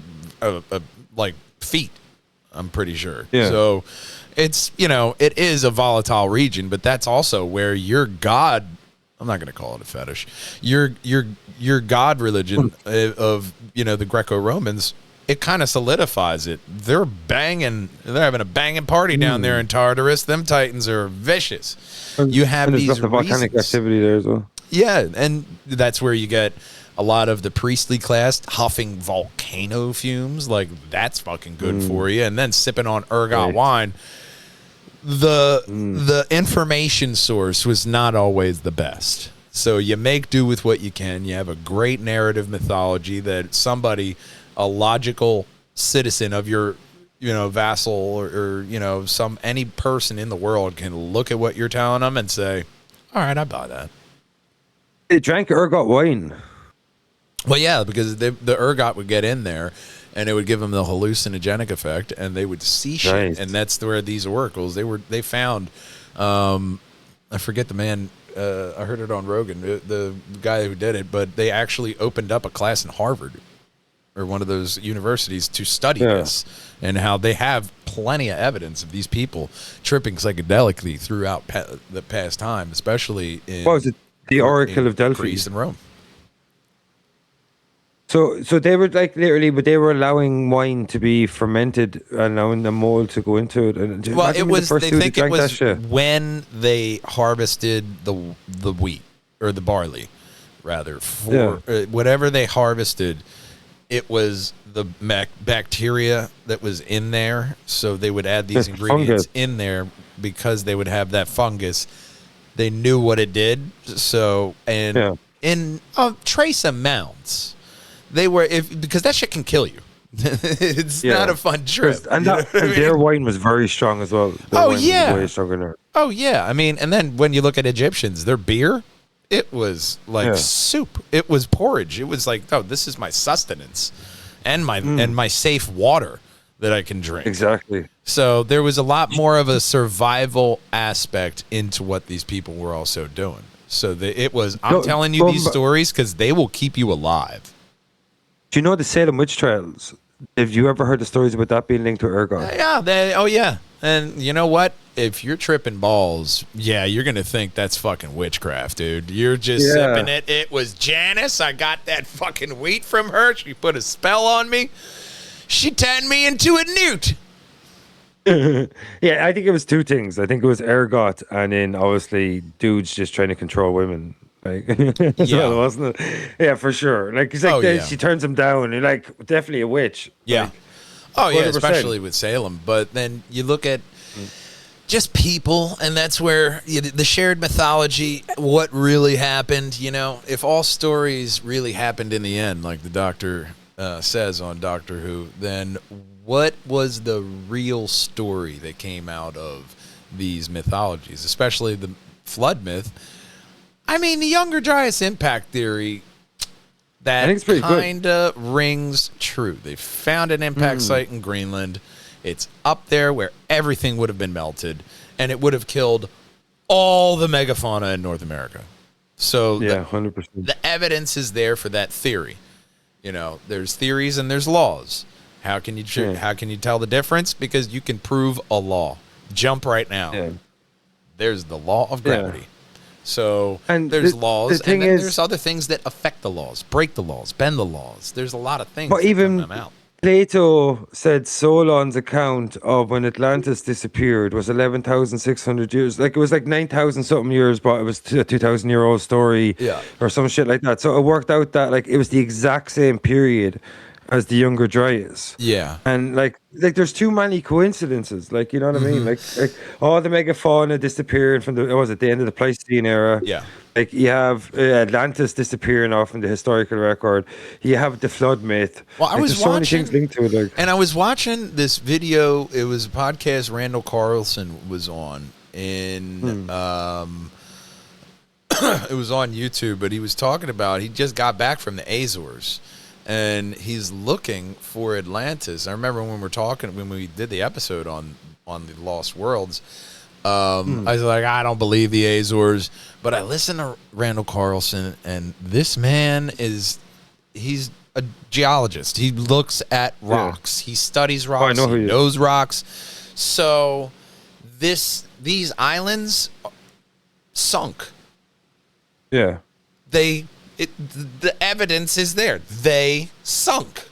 like feet. I'm pretty sure. Yeah. So it's it is a volatile region, but that's also where your god. I'm not going to call it a fetish. Your god religion of the Greco-Romans. It kind of solidifies it. They're having a banging party down there in Tartarus. Them Titans are vicious. You have these the volcanic activity there as well. Yeah, and that's where you get a lot of the priestly class huffing volcano fumes. Like, that's fucking good for you. And then sipping on ergot wine. The information source was not always the best. So you make do with what you can. You have a great narrative mythology that somebody... a logical citizen of your, vassal or any person in the world can look at what you're telling them and say, all right, I buy that. They drank ergot wine. Well, yeah, because the ergot would get in there and it would give them the hallucinogenic effect and they would see shit. Nice. And that's where these oracles, they found, I forget the man, I heard it on Rogan, the guy who did it, but they actually opened up a class in Harvard or one of those universities to study this and how they have plenty of evidence of these people tripping psychedelically throughout the past time, especially in... What was it? The Oracle of Delphi? Greece and Rome. So they were like literally, but they were allowing wine to be fermented, allowing the mold to go into it. And well, it was, they think it was when they harvested the wheat or the barley, rather, for whatever they harvested. It was the bacteria that was in there, so they would add these ingredients in there because they would have that fungus. They knew what it did, so in trace amounts, they were because that shit can kill you. It's not a fun trip, and their wine was very strong as well. Way stronger. Oh yeah, I mean, and then when you look at Egyptians, their beer. It was like soup. It was porridge. It was like, this is my sustenance and my safe water that I can drink. Exactly. So there was a lot more of a survival aspect into what these people were also doing. So I'm telling you these stories because they will keep you alive. Do you know the Salem witch trials? Have you ever heard the stories about that being linked to ergot? Yeah. And you know what? If you're tripping balls, you're going to think that's fucking witchcraft, dude. You're just sipping it. It was Janice. I got that fucking wheat from her. She put a spell on me. She turned me into a newt. I think it was two things. I think it was ergot and then obviously dudes just trying to control women. Like, well, wasn't it? Yeah, for sure. Like, it's like she turns him down. You're like, definitely a witch. Yeah. Like, especially with Salem. But then you look at just people, and that's where the shared mythology, what really happened, if all stories really happened in the end, like the doctor says on Doctor Who, then what was the real story that came out of these mythologies, especially the flood myth? I mean, the Younger Dryas impact theory, that kind of rings true. They found an impact site in Greenland. It's up there where everything would have been melted, and it would have killed all the megafauna in North America. So 100%. The evidence is there for that theory. There's theories and there's laws. How can you tell the difference? Because you can prove a law. Jump right now. Yeah. There's the law of gravity. So there's laws, and then there's other things that affect the laws, break the laws, bend the laws. There's a lot of things that come them out. Plato said Solon's account of when Atlantis disappeared was 11,600 years. Like, it was like 9,000 something years, but it was a 2,000-year-old story or some shit like that. So it worked out that like it was the exact same period as the Younger Dryas. Yeah. And like there's too many coincidences. Like, you know what I mean? Like all the megafauna disappearing from the the end of the Pleistocene era. Yeah. Like you have Atlantis disappearing off from the historical record. You have the flood myth. Well, I like, was there's so many watching, things linked to it. Like, and I was watching this video. It was a podcast Randall Carlson was on, in it was on YouTube, but he was talking about, he just got back from the Azores, and he's looking for Atlantis. I remember when we did the episode on the Lost Worlds. I was like, I don't believe the Azores, but I listened to Randall Carlson, and this man he's a geologist. He looks at rocks. He studies rocks. I know he he knows rocks. So these islands sunk. yeah. The evidence is there. They sunk.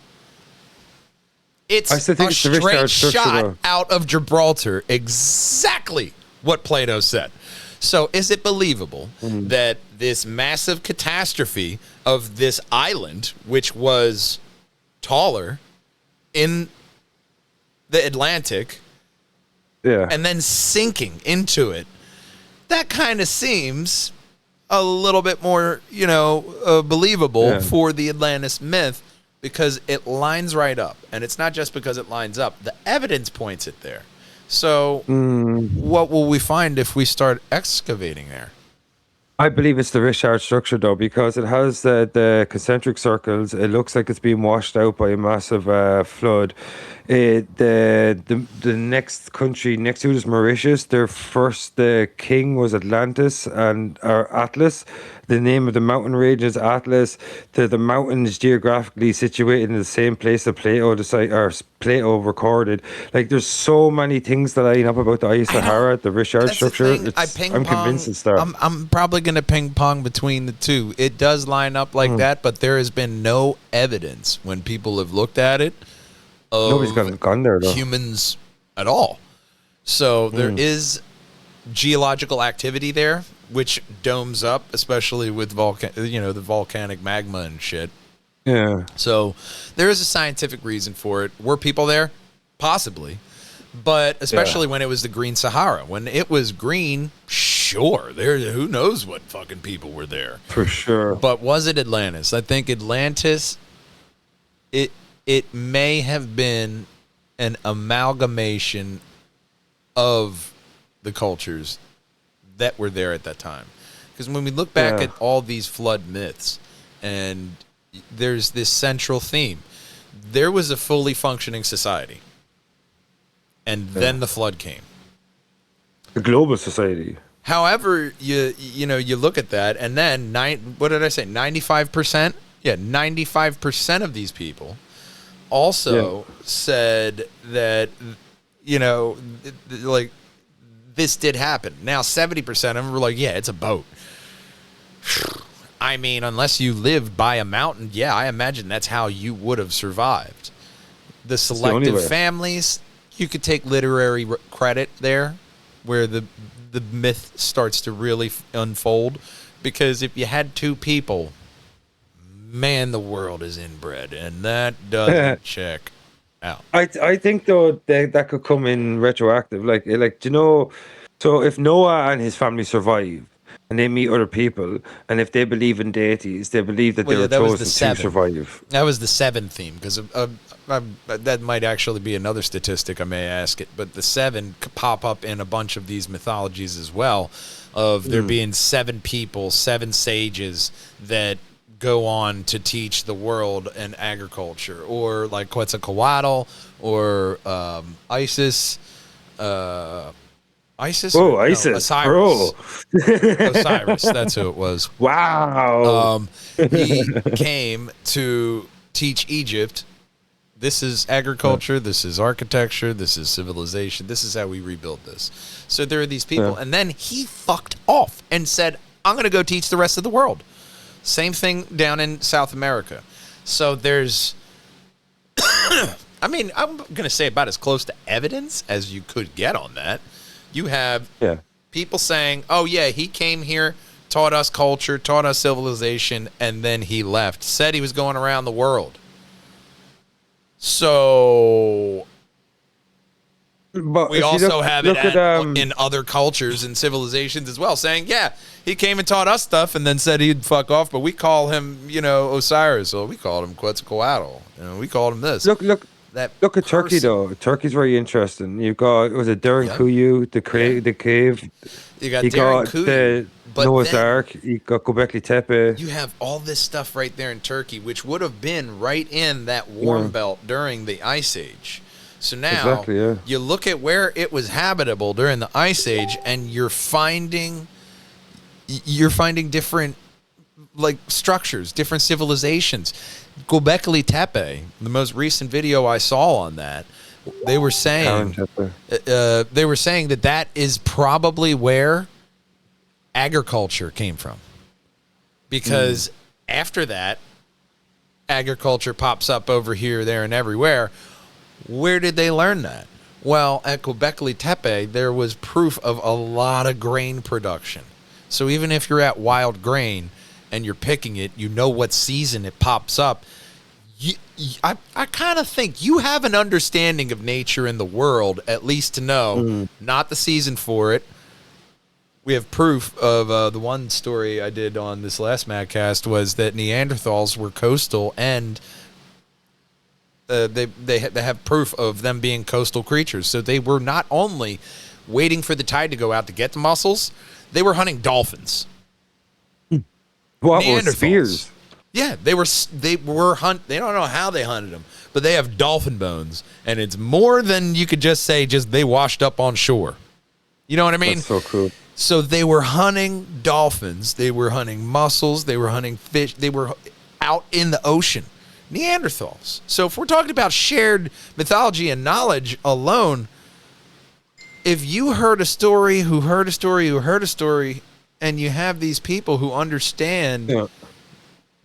It's I still think a it's the Richard straight structure, shot though. out of Gibraltar. Exactly what Plato said. So is it believable that this massive catastrophe of this island, which was taller in the Atlantic, Yeah. and then sinking into it, that kind of seems a little bit more, believable for the Atlantis myth, because it lines right up. And it's not just because it lines up. The evidence points it there. So what will we find if we start excavating there? I believe it's the Richard structure, though, because it has the concentric circles. It looks like it's being washed out by a massive flood. The next country next to it is Mauritius. Their first king was Atlantis or Atlas. The name of the mountain range is Atlas. The mountain is geographically situated in the same place that Plato recorded. Like, there's so many things that line up about the Eye of Sahara, the Richard structure. I'm convinced it's there. I'm probably going to ping pong between the two. It does line up like that, but there has been no evidence when people have looked at it of Nobody's gone there, though. humans at all. So there is geological activity there, which domes up, especially with the volcanic magma and shit. Yeah. So there is a scientific reason for it. Were people there? Possibly. But especially when it was the Green Sahara. When it was green, sure. Who knows what fucking people were there. For sure. But was it Atlantis? I think Atlantis, it may have been an amalgamation of the cultures that were there at that time. Because when we look back at all these flood myths, and there's this central theme, there was a fully functioning society, and then the flood came. The global society. However, you look at that, and then what did I say? 95%. Yeah, 95% of these people also said that like, this did happen. Now 70% of them were like, yeah, it's a boat. I mean, unless you lived by a mountain, yeah, I imagine that's how you would have survived. The selective families, you could take literary credit there, where the myth starts to really unfold. Because if you had two people, man, the world is inbred, and that doesn't check out. I think, though, that could come in retroactive. Like, so if Noah and his family survive and they meet other people, and if they believe in deities, they believe that they were chosen to survive. That was the 7 theme, because that might actually be another statistic I may ask it, but the 7 could pop up in a bunch of these mythologies as well, of there being 7 people, 7 sages that go on to teach the world and agriculture, or like Quetzalcoatl, or Isis. Isis? Oh, No, Isis, Osiris. bro. Osiris, that's who it was. Wow. He came to teach Egypt. This is agriculture, this is architecture, this is civilization, this is how we rebuild this. So there are these people, and then he fucked off and said, I'm going to go teach the rest of the world. Same thing down in South America. So there's, I mean, I'm going to say about as close to evidence as you could get on that. You have people saying, oh, yeah, he came here, taught us culture, taught us civilization, and then he left. Said he was going around the world. So But we if you also have look it at, in other cultures and civilizations as well, saying, yeah, he came and taught us stuff and then said he'd fuck off, but we call him, Osiris, or we called him Quetzalcoatl, we called him this. look That at Turkey person- though. Turkey's very interesting. You've got, was it Darren Yeah. Kuyu, Yeah. the cave. You got You Darren got Kuyu, the but Noah's then Ark. You got Göbekli Tepe. you have all this stuff right there in Turkey, which would have been right in that warm belt during the Ice Age. So now Exactly, yeah. you look at where it was habitable during the Ice Age, and you're finding different like structures, different civilizations. Göbekli Tepe, the most recent video I saw on that, they were saying that is probably where agriculture came from, because after that, agriculture pops up over here, there, and everywhere. Where did they learn that? Well, at Göbekli Tepe, there was proof of a lot of grain production. So even if you're at wild grain and you're picking it, you know what season it pops up. I kind of think you have an understanding of nature in the world, at least to know not the season for it. We have proof of the one story I did on this last Madcast was that Neanderthals were coastal, and they have proof of them being coastal creatures. So they were not only waiting for the tide to go out to get the mussels, they were hunting dolphins. What was spears? Yeah, they were they don't know how they hunted them, but they have dolphin bones, and it's more than you could just say they washed up on shore. You know what I mean? That's so cool. So they were hunting dolphins, they were hunting mussels, they were hunting fish, they were out in the ocean. Neanderthals. So if we're talking about shared mythology and knowledge alone, if you heard a story, who heard a story, who heard a story, and you have these people who understand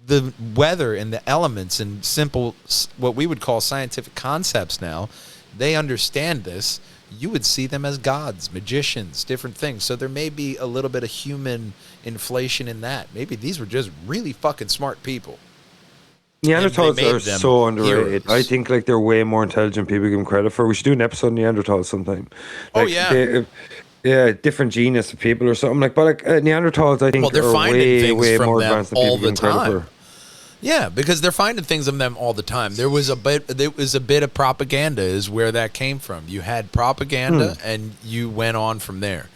the weather and the elements and simple, what we would call scientific concepts now, they understand this. You would see them as gods, magicians, different things. So there may be a little bit of human inflation in that. Maybe these were just really fucking smart people. Neanderthals are so underrated. Heroes. I think like they're way more intelligent people give them credit for. We should do an episode on Neanderthals sometime. Oh, Like, yeah. Different genus of people or something like. But like Neanderthals, I think They're are finding things way from more them advanced than all people the give them credit time. for. Yeah, because they're finding things of them all the time. There was a bit of propaganda is where that came from. You had propaganda and you went on from there.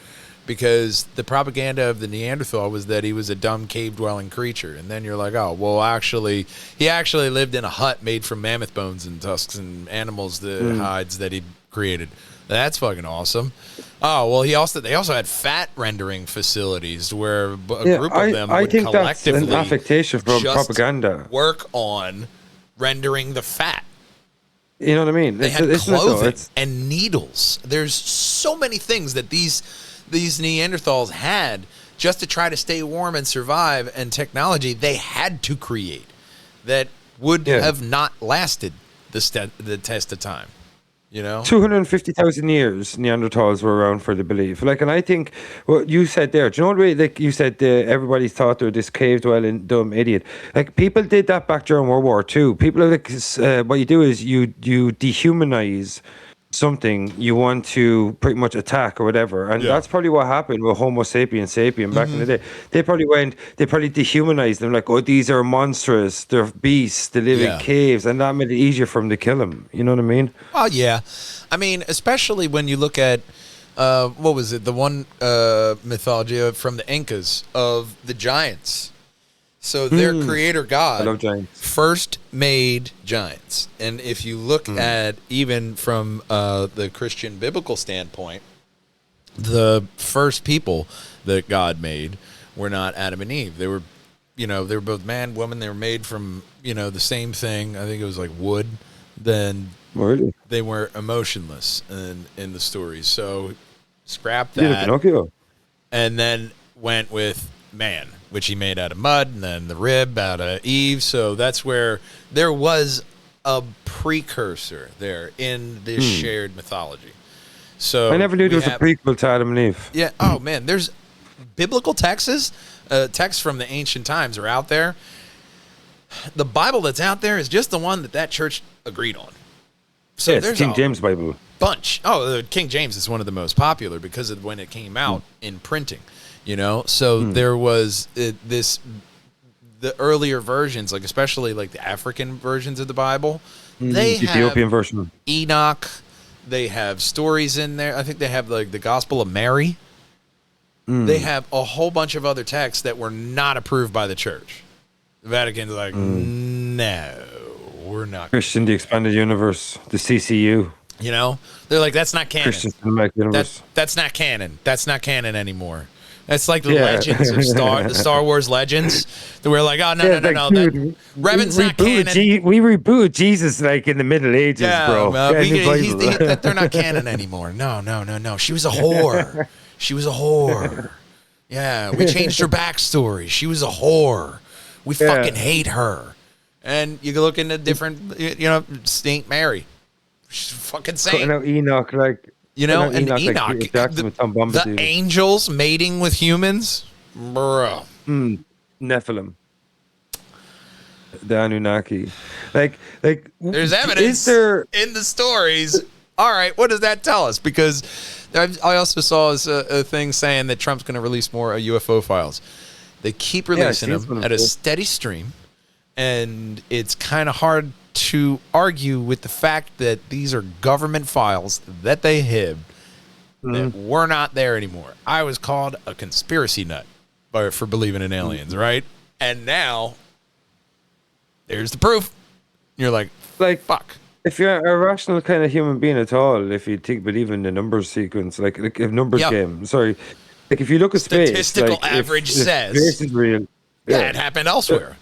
Because the propaganda of the Neanderthal was that he was a dumb cave-dwelling creature. And then you're like, oh, well, actually, he actually lived in a hut made from mammoth bones and tusks and animals, the hides that he created. That's fucking awesome. Oh, well, they also had fat rendering facilities where a group of them I would think that's collectively an affectation from just propaganda. work on rendering the fat. You know what I mean? They had isn't it though? clothing It's- and needles. There's so many things that these Neanderthals had just to try to stay warm and survive, and technology they had to create that would have not lasted the test of time. You know, 250,000 years Neanderthals were around for the belief. Like, and I think what you said there, do you know what like you said, everybody thought they were this cave dwelling dumb idiot. Like, people did that back during World War II. People are like, what you do is you dehumanize something you want to pretty much attack or whatever, and that's probably what happened with Homo sapiens sapien back in the day. They probably dehumanized them, like, oh, these are monstrous, they're beasts, they live in caves, and that made it easier for them to kill them. You know what I mean? Oh yeah, I mean, especially when you look at what was it, the one mythology from the Incas of the giants. So their creator god I love giants. first made giants. And if you look at even from the Christian biblical standpoint, the first people that God made were not Adam and Eve. They were, they were both man, woman. They were made from, the same thing. I think it was like wood. Then Really? they were emotionless in the story. So scrap Yeah, that. Pinocchio. And then went with man, which he made out of mud, and then the rib out of Eve. So that's where there was a precursor there in this shared mythology. So I never knew there was a prequel to Adam and Eve. Yeah. Oh man, there's biblical texts from the ancient times are out there. The Bible that's out there is just the one that church agreed on. So it's there's King a James Bible. bunch. Oh, the King James is one of the most popular because of when it came out in printing. So there was the earlier versions, like especially like the African versions of the Bible. They Ethiopian have version. Enoch. They have stories in there. I think they have like the Gospel of Mary. They have a whole bunch of other texts that were not approved by the church. The Vatican's like, no, we're not. Christian, the Expanded Universe, the CCU. They're like, that's not canon. Christian Cinematic Universe. That's not canon. That's not canon anymore. That's like the legends of the Star Wars legends. That we're like, oh no. That Revan's not canon. We rebooted Jesus like in the Middle Ages, bro. They're not canon anymore. No. She was a whore. She was a whore. Yeah, we changed her backstory. She was a whore. We fucking hate her. And you can look into different, Saint Mary. She's a fucking saint. Enoch, like. And Enoch, like the angels mating with humans, bro. Nephilim, the Anunnaki, like. There's evidence in the stories. All right, what does that tell us? Because I also saw a thing saying that Trump's going to release more UFO files. They keep releasing them at a steady stream, and it's kind of hard to argue with the fact that these are government files that they hid that were not there anymore. I was called a conspiracy nut for believing in aliens, right? And now there's the proof. You're like, fuck. If you're a rational kind of human being at all, if you believe in the numbers sequence, like if numbers game, like if you look at space, statistical average says space is real. Yeah, it happened elsewhere.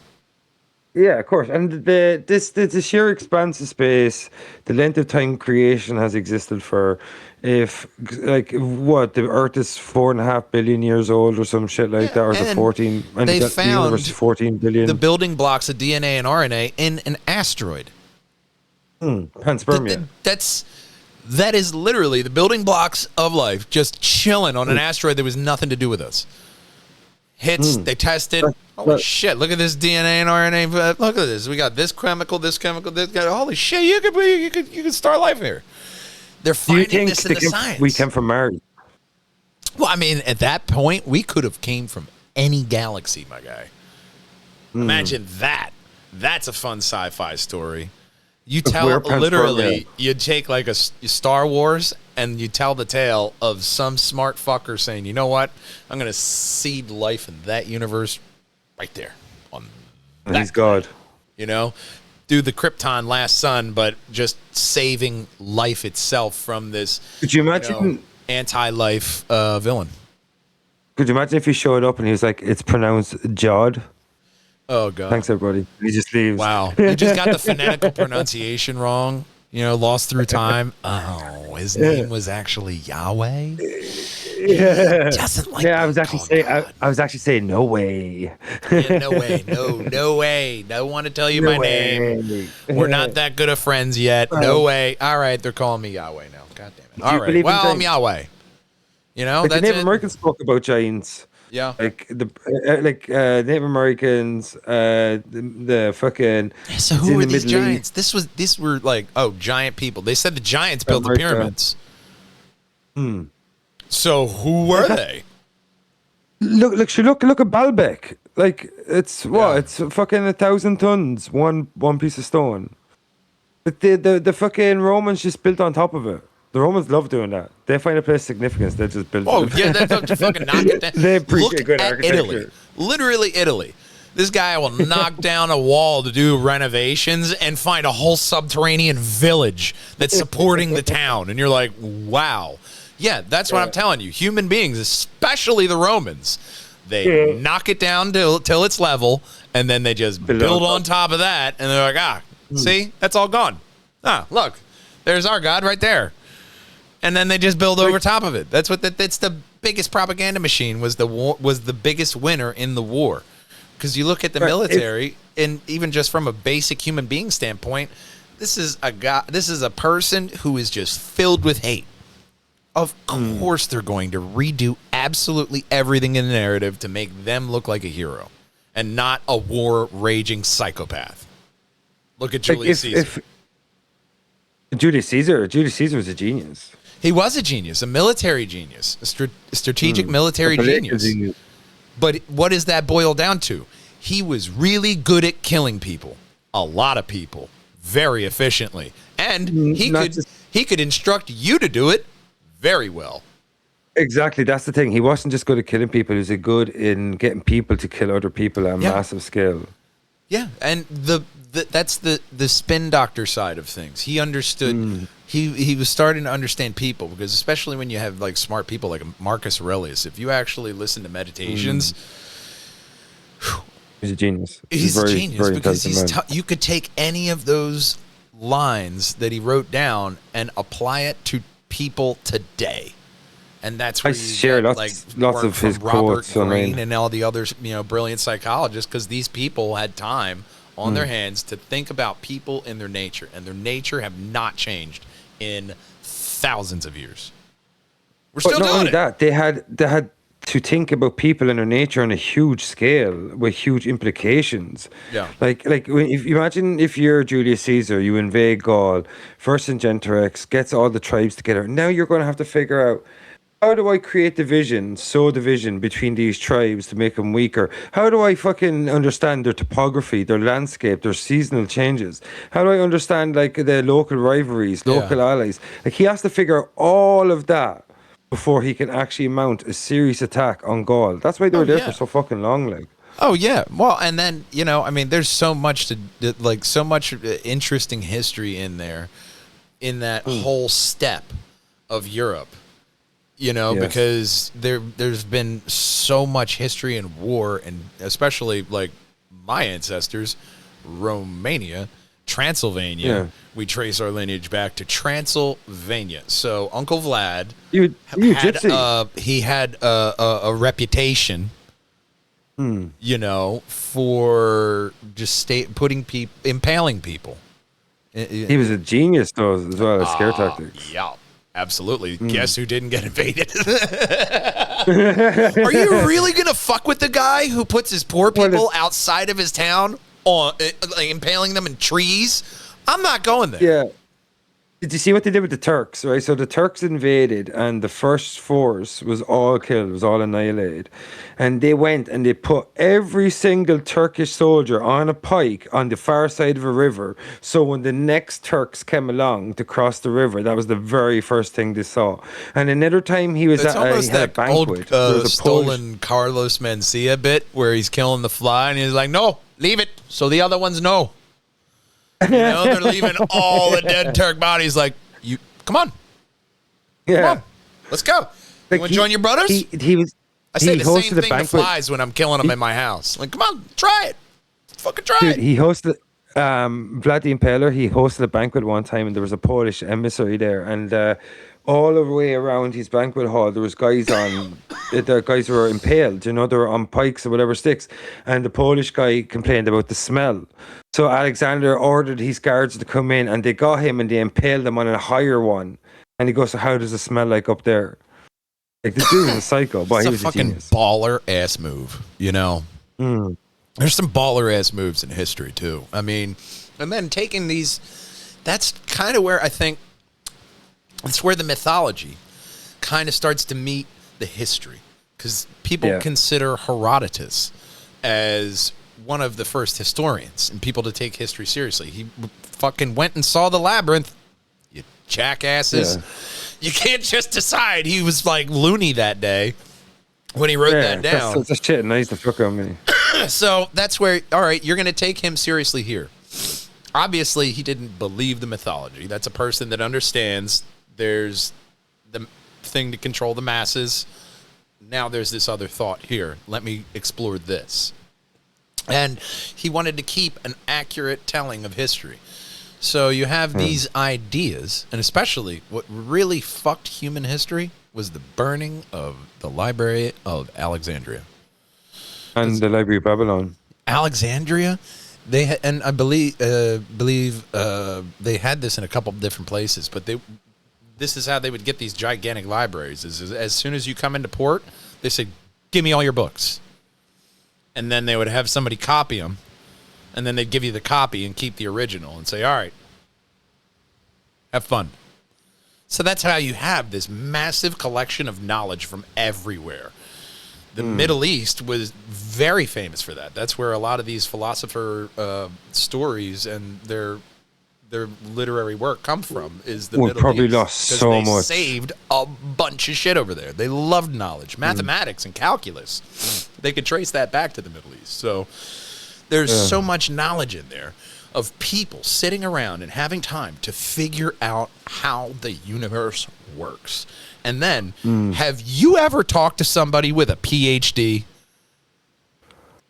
Yeah, of course. And the sheer expanse of space, the length of time creation has existed for, the Earth is 4.5 billion years old or some shit like that, or the 14. And they the found universe is 14 billion. The building blocks of DNA and RNA in an asteroid. Panspermia. That is literally the building blocks of life just chilling on an asteroid that was nothing to do with us. They tested. Holy shit, look at this DNA and RNA. Look at this. We got this chemical, this. Holy shit, you could start life here. They're finding this in the science. We came from Mars. Well, I mean, at that point, we could have came from any galaxy, my guy. Imagine that. That's a fun sci-fi story. You tell literally, you take like a Star Wars and you tell the tale of some smart fucker saying, you know what, I'm going to seed life in that universe right there. He's God. Do the Krypton Last Sun, but just saving life itself from this Could you imagine anti-life villain. Could you imagine if he showed up and he was like, it's pronounced Jod? Oh, God. Thanks, everybody. He just leaves. Wow. You just got the phonetical pronunciation wrong. Lost through time. Oh, his name was actually Yahweh? Yeah. Doesn't like I was actually saying no way. Yeah, no way. No way. Don't want to tell you my name. We're not that good of friends yet. No way. All right, they're calling me Yahweh now. God damn it. All right. Well, I'm Yahweh. That's the Native Americans spoke about giants. Yeah, like Native Americans, the fucking. So who were these giants? These were like giant people. They said the giants built the pyramids. So who were they? Look at Baalbek. Like it's it's fucking 1,000 tons, one piece of stone. But the fucking Romans just built on top of it. The Romans love doing that. They find a place of significance, they just build it. Oh, yeah, they fucking knock it down. They appreciate good architecture. Italy. Literally Italy. This guy will knock down a wall to do renovations and find a whole subterranean village that's supporting the town. And you're like, wow. Yeah, that's what I'm telling you. Human beings, especially the Romans, they knock it down till it's level, and then they just build on top of that. And they're like, see, that's all gone. Look, there's our God right there. And then they just build over top of it. That's the biggest propaganda machine. Was the biggest winner in the war, because you look at the military, and even just from a basic human being standpoint, this is a person who is just filled with hate. Of course, they're going to redo absolutely everything in the narrative to make them look like a hero, and not a war raging psychopath. Look at Julius Caesar. Julius Caesar. Julius Caesar was a genius. He was a genius, a military genius, a strategic military A political genius. But what does that boil down to? He was really good at killing people, a lot of people, very efficiently, and he could instruct you to do it very well. Exactly, that's the thing. He wasn't just good at killing people; he was good in getting people to kill other people on a massive scale. Yeah, and that's the spin doctor side of things. He understood. He was starting to understand people, because especially when you have like smart people like Marcus Aurelius, if you actually listen to meditations, he's a genius. He's a genius because you could take any of those lines that he wrote down and apply it to people today. And that's where I share lots of his Robert quotes Greene and all the other brilliant psychologists, because these people had time on their hands to think about people in their nature, and their nature have not changed in thousands of years. We're still doing it. That they had to think about people and their nature on a huge scale with huge implications. Yeah, like if you imagine if you're Julius Caesar, you invade Gaul, Vercingetorix gets all the tribes together. Now you're going to have to figure out, how do I create sow division between these tribes to make them weaker? How do I fucking understand their topography, their landscape, their seasonal changes? How do I understand like the local rivalries, local allies? Like he has to figure out all of that before he can actually mount a serious attack on Gaul. That's why they were there for so fucking long, like. Oh yeah, well, and then there's so much so much interesting history in there, in that whole step of Europe. Because there's been so much history and war, and especially like my ancestors, Romania, Transylvania. Yeah. We trace our lineage back to Transylvania. So Uncle Vlad, he had a reputation, for just impaling people. He was a genius, though, as well as scare tactics. Yeah. Absolutely. Guess who didn't get invaded? Are you really going to fuck with the guy who puts his poor people outside of his town, impaling them in trees? I'm not going there. Yeah. Did you see what they did with the Turks, right? So the Turks invaded, and the first force was all killed, was all annihilated. And they went and they put every single Turkish soldier on a pike on the far side of a river. So when the next Turks came along to cross the river, that was the very first thing they saw. And another time he was at a banquet. Old stolen Carlos Mencia bit where he's killing the fly, and he's like, no, leave it so the other ones know. They're leaving all the dead Turk bodies. Like, you come on, come on, let's go. You want to join your brothers? I say the same thing to flies when I'm killing them in my house. Like, come on, try it, fucking try it. He hosted Vlad the Impaler. He hosted a banquet one time, and there was a Polish emissary there, and all the way around his banquet hall, there was guys on. The guys were impaled, they were on pikes or whatever sticks, and the Polish guy complained about the smell. So Alexander ordered his guards to come in, and they got him and they impaled him on a higher one. And he goes, so how does it smell like up there? Like, this dude was a psycho, but he was a fucking baller ass move, There's some baller ass moves in history too. I mean, and then taking these, that's kind of where I think that's where the mythology kind of starts to meet the history, because people consider Herodotus as one of the first historians and people to take history seriously. He fucking went and saw the labyrinth, you jackasses. Yeah. You can't just decide he was like loony that day when he wrote that down. That's shit nice to fuck on me. So that's where, all right, you're going to take him seriously here. Obviously, he didn't believe the mythology. That's a person that understands there's the thing to control the masses. Now there's this other thought here. Let me explore this. And he wanted to keep an accurate telling of history. So you have these ideas, and especially what really fucked human history was the burning of the Library of Alexandria. And the Library of Babylon. Alexandria, they had, and I believe they had this in a couple of different places, but this is how they would get these gigantic libraries. Is as soon as you come into port, they said, give me all your books. And then they would have somebody copy them, and then they'd give you the copy and keep the original and say, all right, Have fun. So that's how you have this massive collection of knowledge from everywhere. The Middle East was very famous for that. That's where a lot of these philosopher stories and their literary work come from. Is the Middle probably East. lost so they much. Saved a bunch of shit over there. They loved knowledge, mathematics, and calculus. They could trace that back to the Middle East. So there's so much knowledge in there of people sitting around and having time to figure out how the universe works. And then, have you ever talked to somebody with a PhD?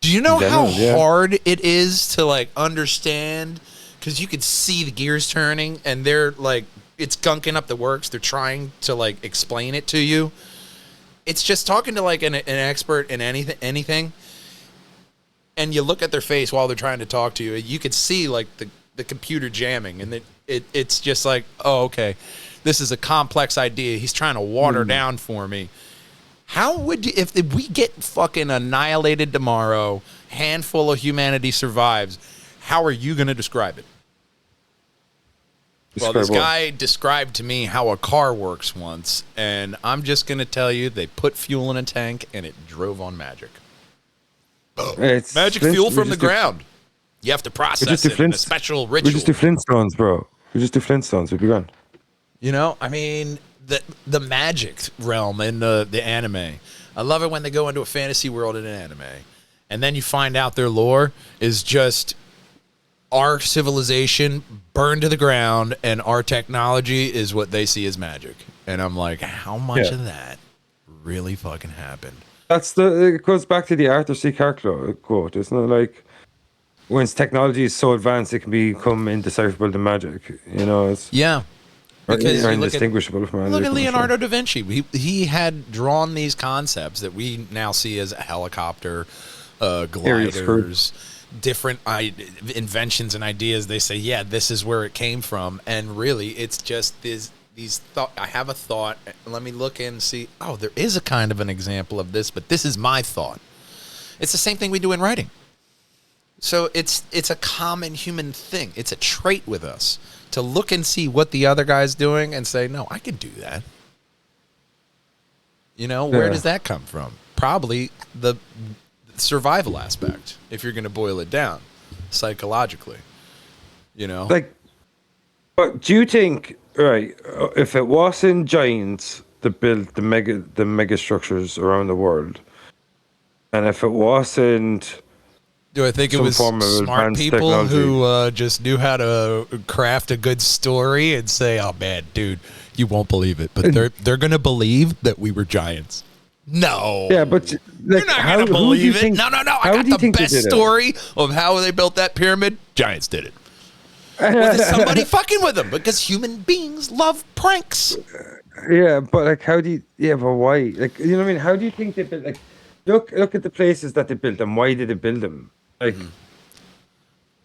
Do you know how hard it is to, like, understand? Because you could see the gears turning, and they're, like, it's gunking up the works. They're trying to, like, explain it to you. It's just talking to, like, an expert in anything. And you look at their face while they're trying to talk to you. You could see, like, the computer jamming. And it's just like, oh, okay. This is a complex idea. He's trying to water down for me. How would you, if we get fucking annihilated tomorrow, handful of humanity survives, how are you going to describe it? Well, this guy described to me how a car works once, and I'm just going to tell you, they put fuel in a tank, and it drove on magic. It's magic fuel from the ground. You have to process it in a special ritual. We just do Flintstones, bro. We just do Flintstones. We'd be gone. You know, I mean, the magic realm in the anime. I love it when they go into a fantasy world in an anime, and then you find out their lore is just our civilization burned to the ground, and our technology is what they see as magic. And I'm like, how much of that really fucking happened? It goes back to the Arthur C. Clarke quote. Isn't it like, when technology is so advanced, it can become indecipherable to magic. You know, it's because indistinguishable from magic. Look at Leonardo da Vinci. He had drawn these concepts that we now see as a helicopter, gliders, different inventions and ideas. They say, yeah, this is where it came from, and really, it's just these thought. I have a thought. Let me look in and see. Oh, there is a kind of an example of this, but this is my thought. It's the same thing we do in writing. So it's a common human thing. It's a trait with us to look and see what the other guy's doing and say, no, I can do that. You know, where does that come from? Probably the survival aspect, if you're going to boil it down psychologically. You know? Like, but do you think, right, if it wasn't giants that built the mega structures around the world, and if it wasn't... Do I think it was smart people who just knew how to craft a good story and say, "Oh man, dude, you won't believe it," but they're gonna believe that we were giants? No. Yeah, but like, you're not gonna believe it. No. I got the best story of how they built that pyramid. Giants did it. Was it somebody fucking with them? Because human beings love pranks. Yeah, but like, how do you? Yeah, but why? Like, you know what I mean? How do you think they built? Like, look at the places that they built them. Why did they build them? Like,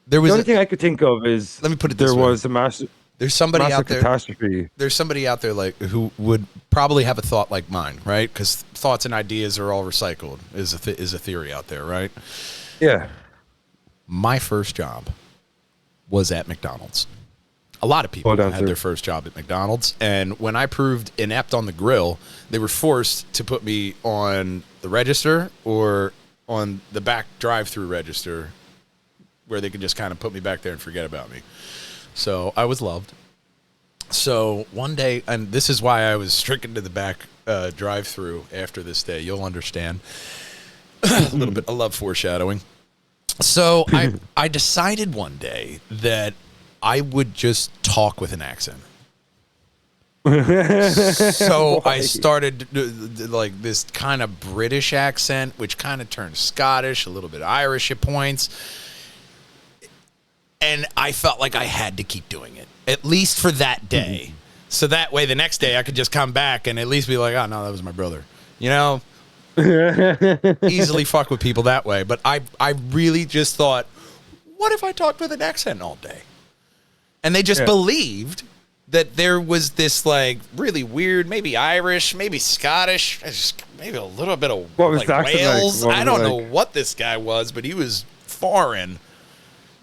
the only thing I could think of is, let me put it this way. There was a massive. There's somebody out there. Catastrophe. There's somebody out there like who would probably have a thought like mine, right? Because thoughts and ideas are all recycled. Is a theory out there, right? Yeah. My first job was at McDonald's. A lot of people had their first job at McDonald's, and when I proved inept on the grill, they were forced to put me on the register or on the back drive-through register, where they could just kind of put me back there and forget about me. So I was loved. So one day, and this is why I was stricken to the back drive-through after this day. You'll understand. A little bit. I love foreshadowing. So I decided one day that I would just talk with an accent. So I started like this kind of British accent, which kind of turned Scottish, a little bit Irish at points. And I felt like I had to keep doing it, at least for that day. So that way the next day I could just come back and at least be like, oh, no, that was my brother. You know? Easily fuck with people that way. But I really just thought, what if I talked with an accent all day? And they just believed that there was this, like, really weird, maybe Irish, maybe Scottish, maybe a little bit of like Wales. I don't know what this guy was, but he was foreign.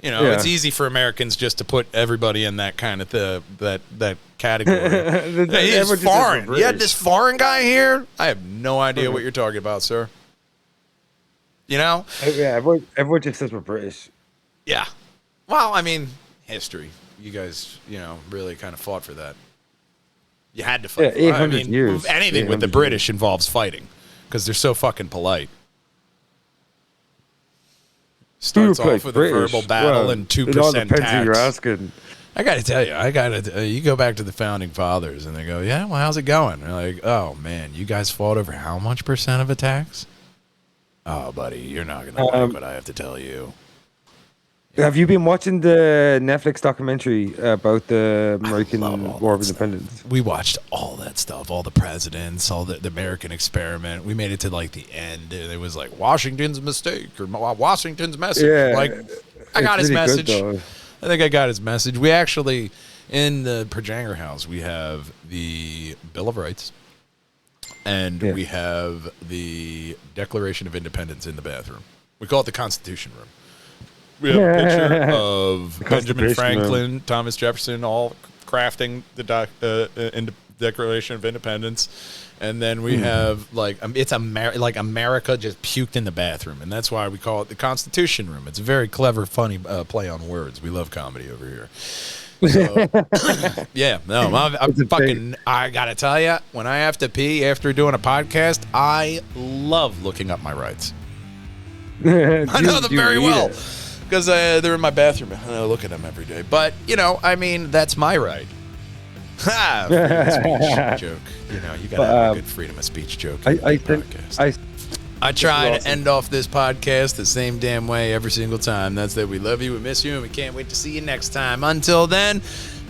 It's easy for Americans just to put everybody in that kind of that category. Hey, he's foreign. You had this foreign guy here? I have no idea what you're talking about, sir. Yeah, everyone just says we're British. Yeah. Well, I mean, history. You guys, really kind of fought for that. You had to fight. Yeah, 800 years. Anything with the British involves fighting because they're so fucking polite. Starts off with a verbal battle and 2% tax. You're asking. I got to tell you, you go back to the founding fathers and they go, yeah, well, how's it going? And they're like, oh, man, you guys fought over how much percent of a tax? Oh, buddy, you're not going to like what I have to tell you. Have you been watching the Netflix documentary about the American War of Independence? We watched all that stuff, all the presidents, all the American experiment. We made it to like the end, and it was like Washington's mistake or Washington's message. Yeah, like I got his really message. good, I think I got his message. We actually, in the Perjanger house, we have the Bill of Rights, and we have the Declaration of Independence in the bathroom. We call it the Constitution room. We have a picture of Benjamin Franklin, Thomas Jefferson, all crafting the Declaration of Independence, and then we have it's America just puked in the bathroom, and that's why we call it the Constitution room. It's a very clever, funny play on words. We love comedy over here. So, I gotta tell you, when I have to pee after doing a podcast, I love looking up my rights. I know them very well. Because they're in my bathroom. I look at them every day. But, that's my right. Ha! Freedom of speech joke. You got to have a good freedom of speech joke. I try to end off this podcast the same damn way every single time. That's that we love you, we miss you, and we can't wait to see you next time. Until then,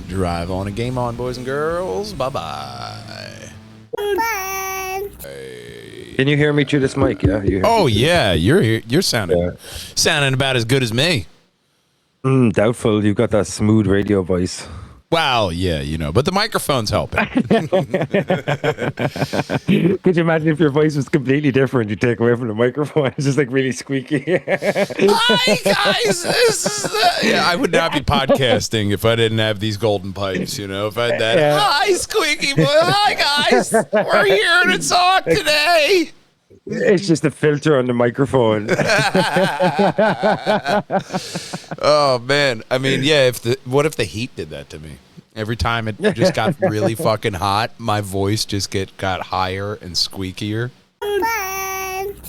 drive on and game on, boys and girls. Bye-bye. Bye. Can you hear me through this mic? Yeah. You're sounding about as good as me. Doubtful. You've got that smooth radio voice. Wow, yeah, but the microphone's helping. Could you imagine if your voice was completely different? You take away from the microphone, it's just like really squeaky. Hi guys, I would not be podcasting if I didn't have these golden pipes. If I had that. Hi, squeaky boy. Hi guys, we're here to talk today. It's just a filter on the microphone. Oh man, I mean, what if the heat did that to me? Every time it just got really fucking hot, my voice just got higher and squeakier.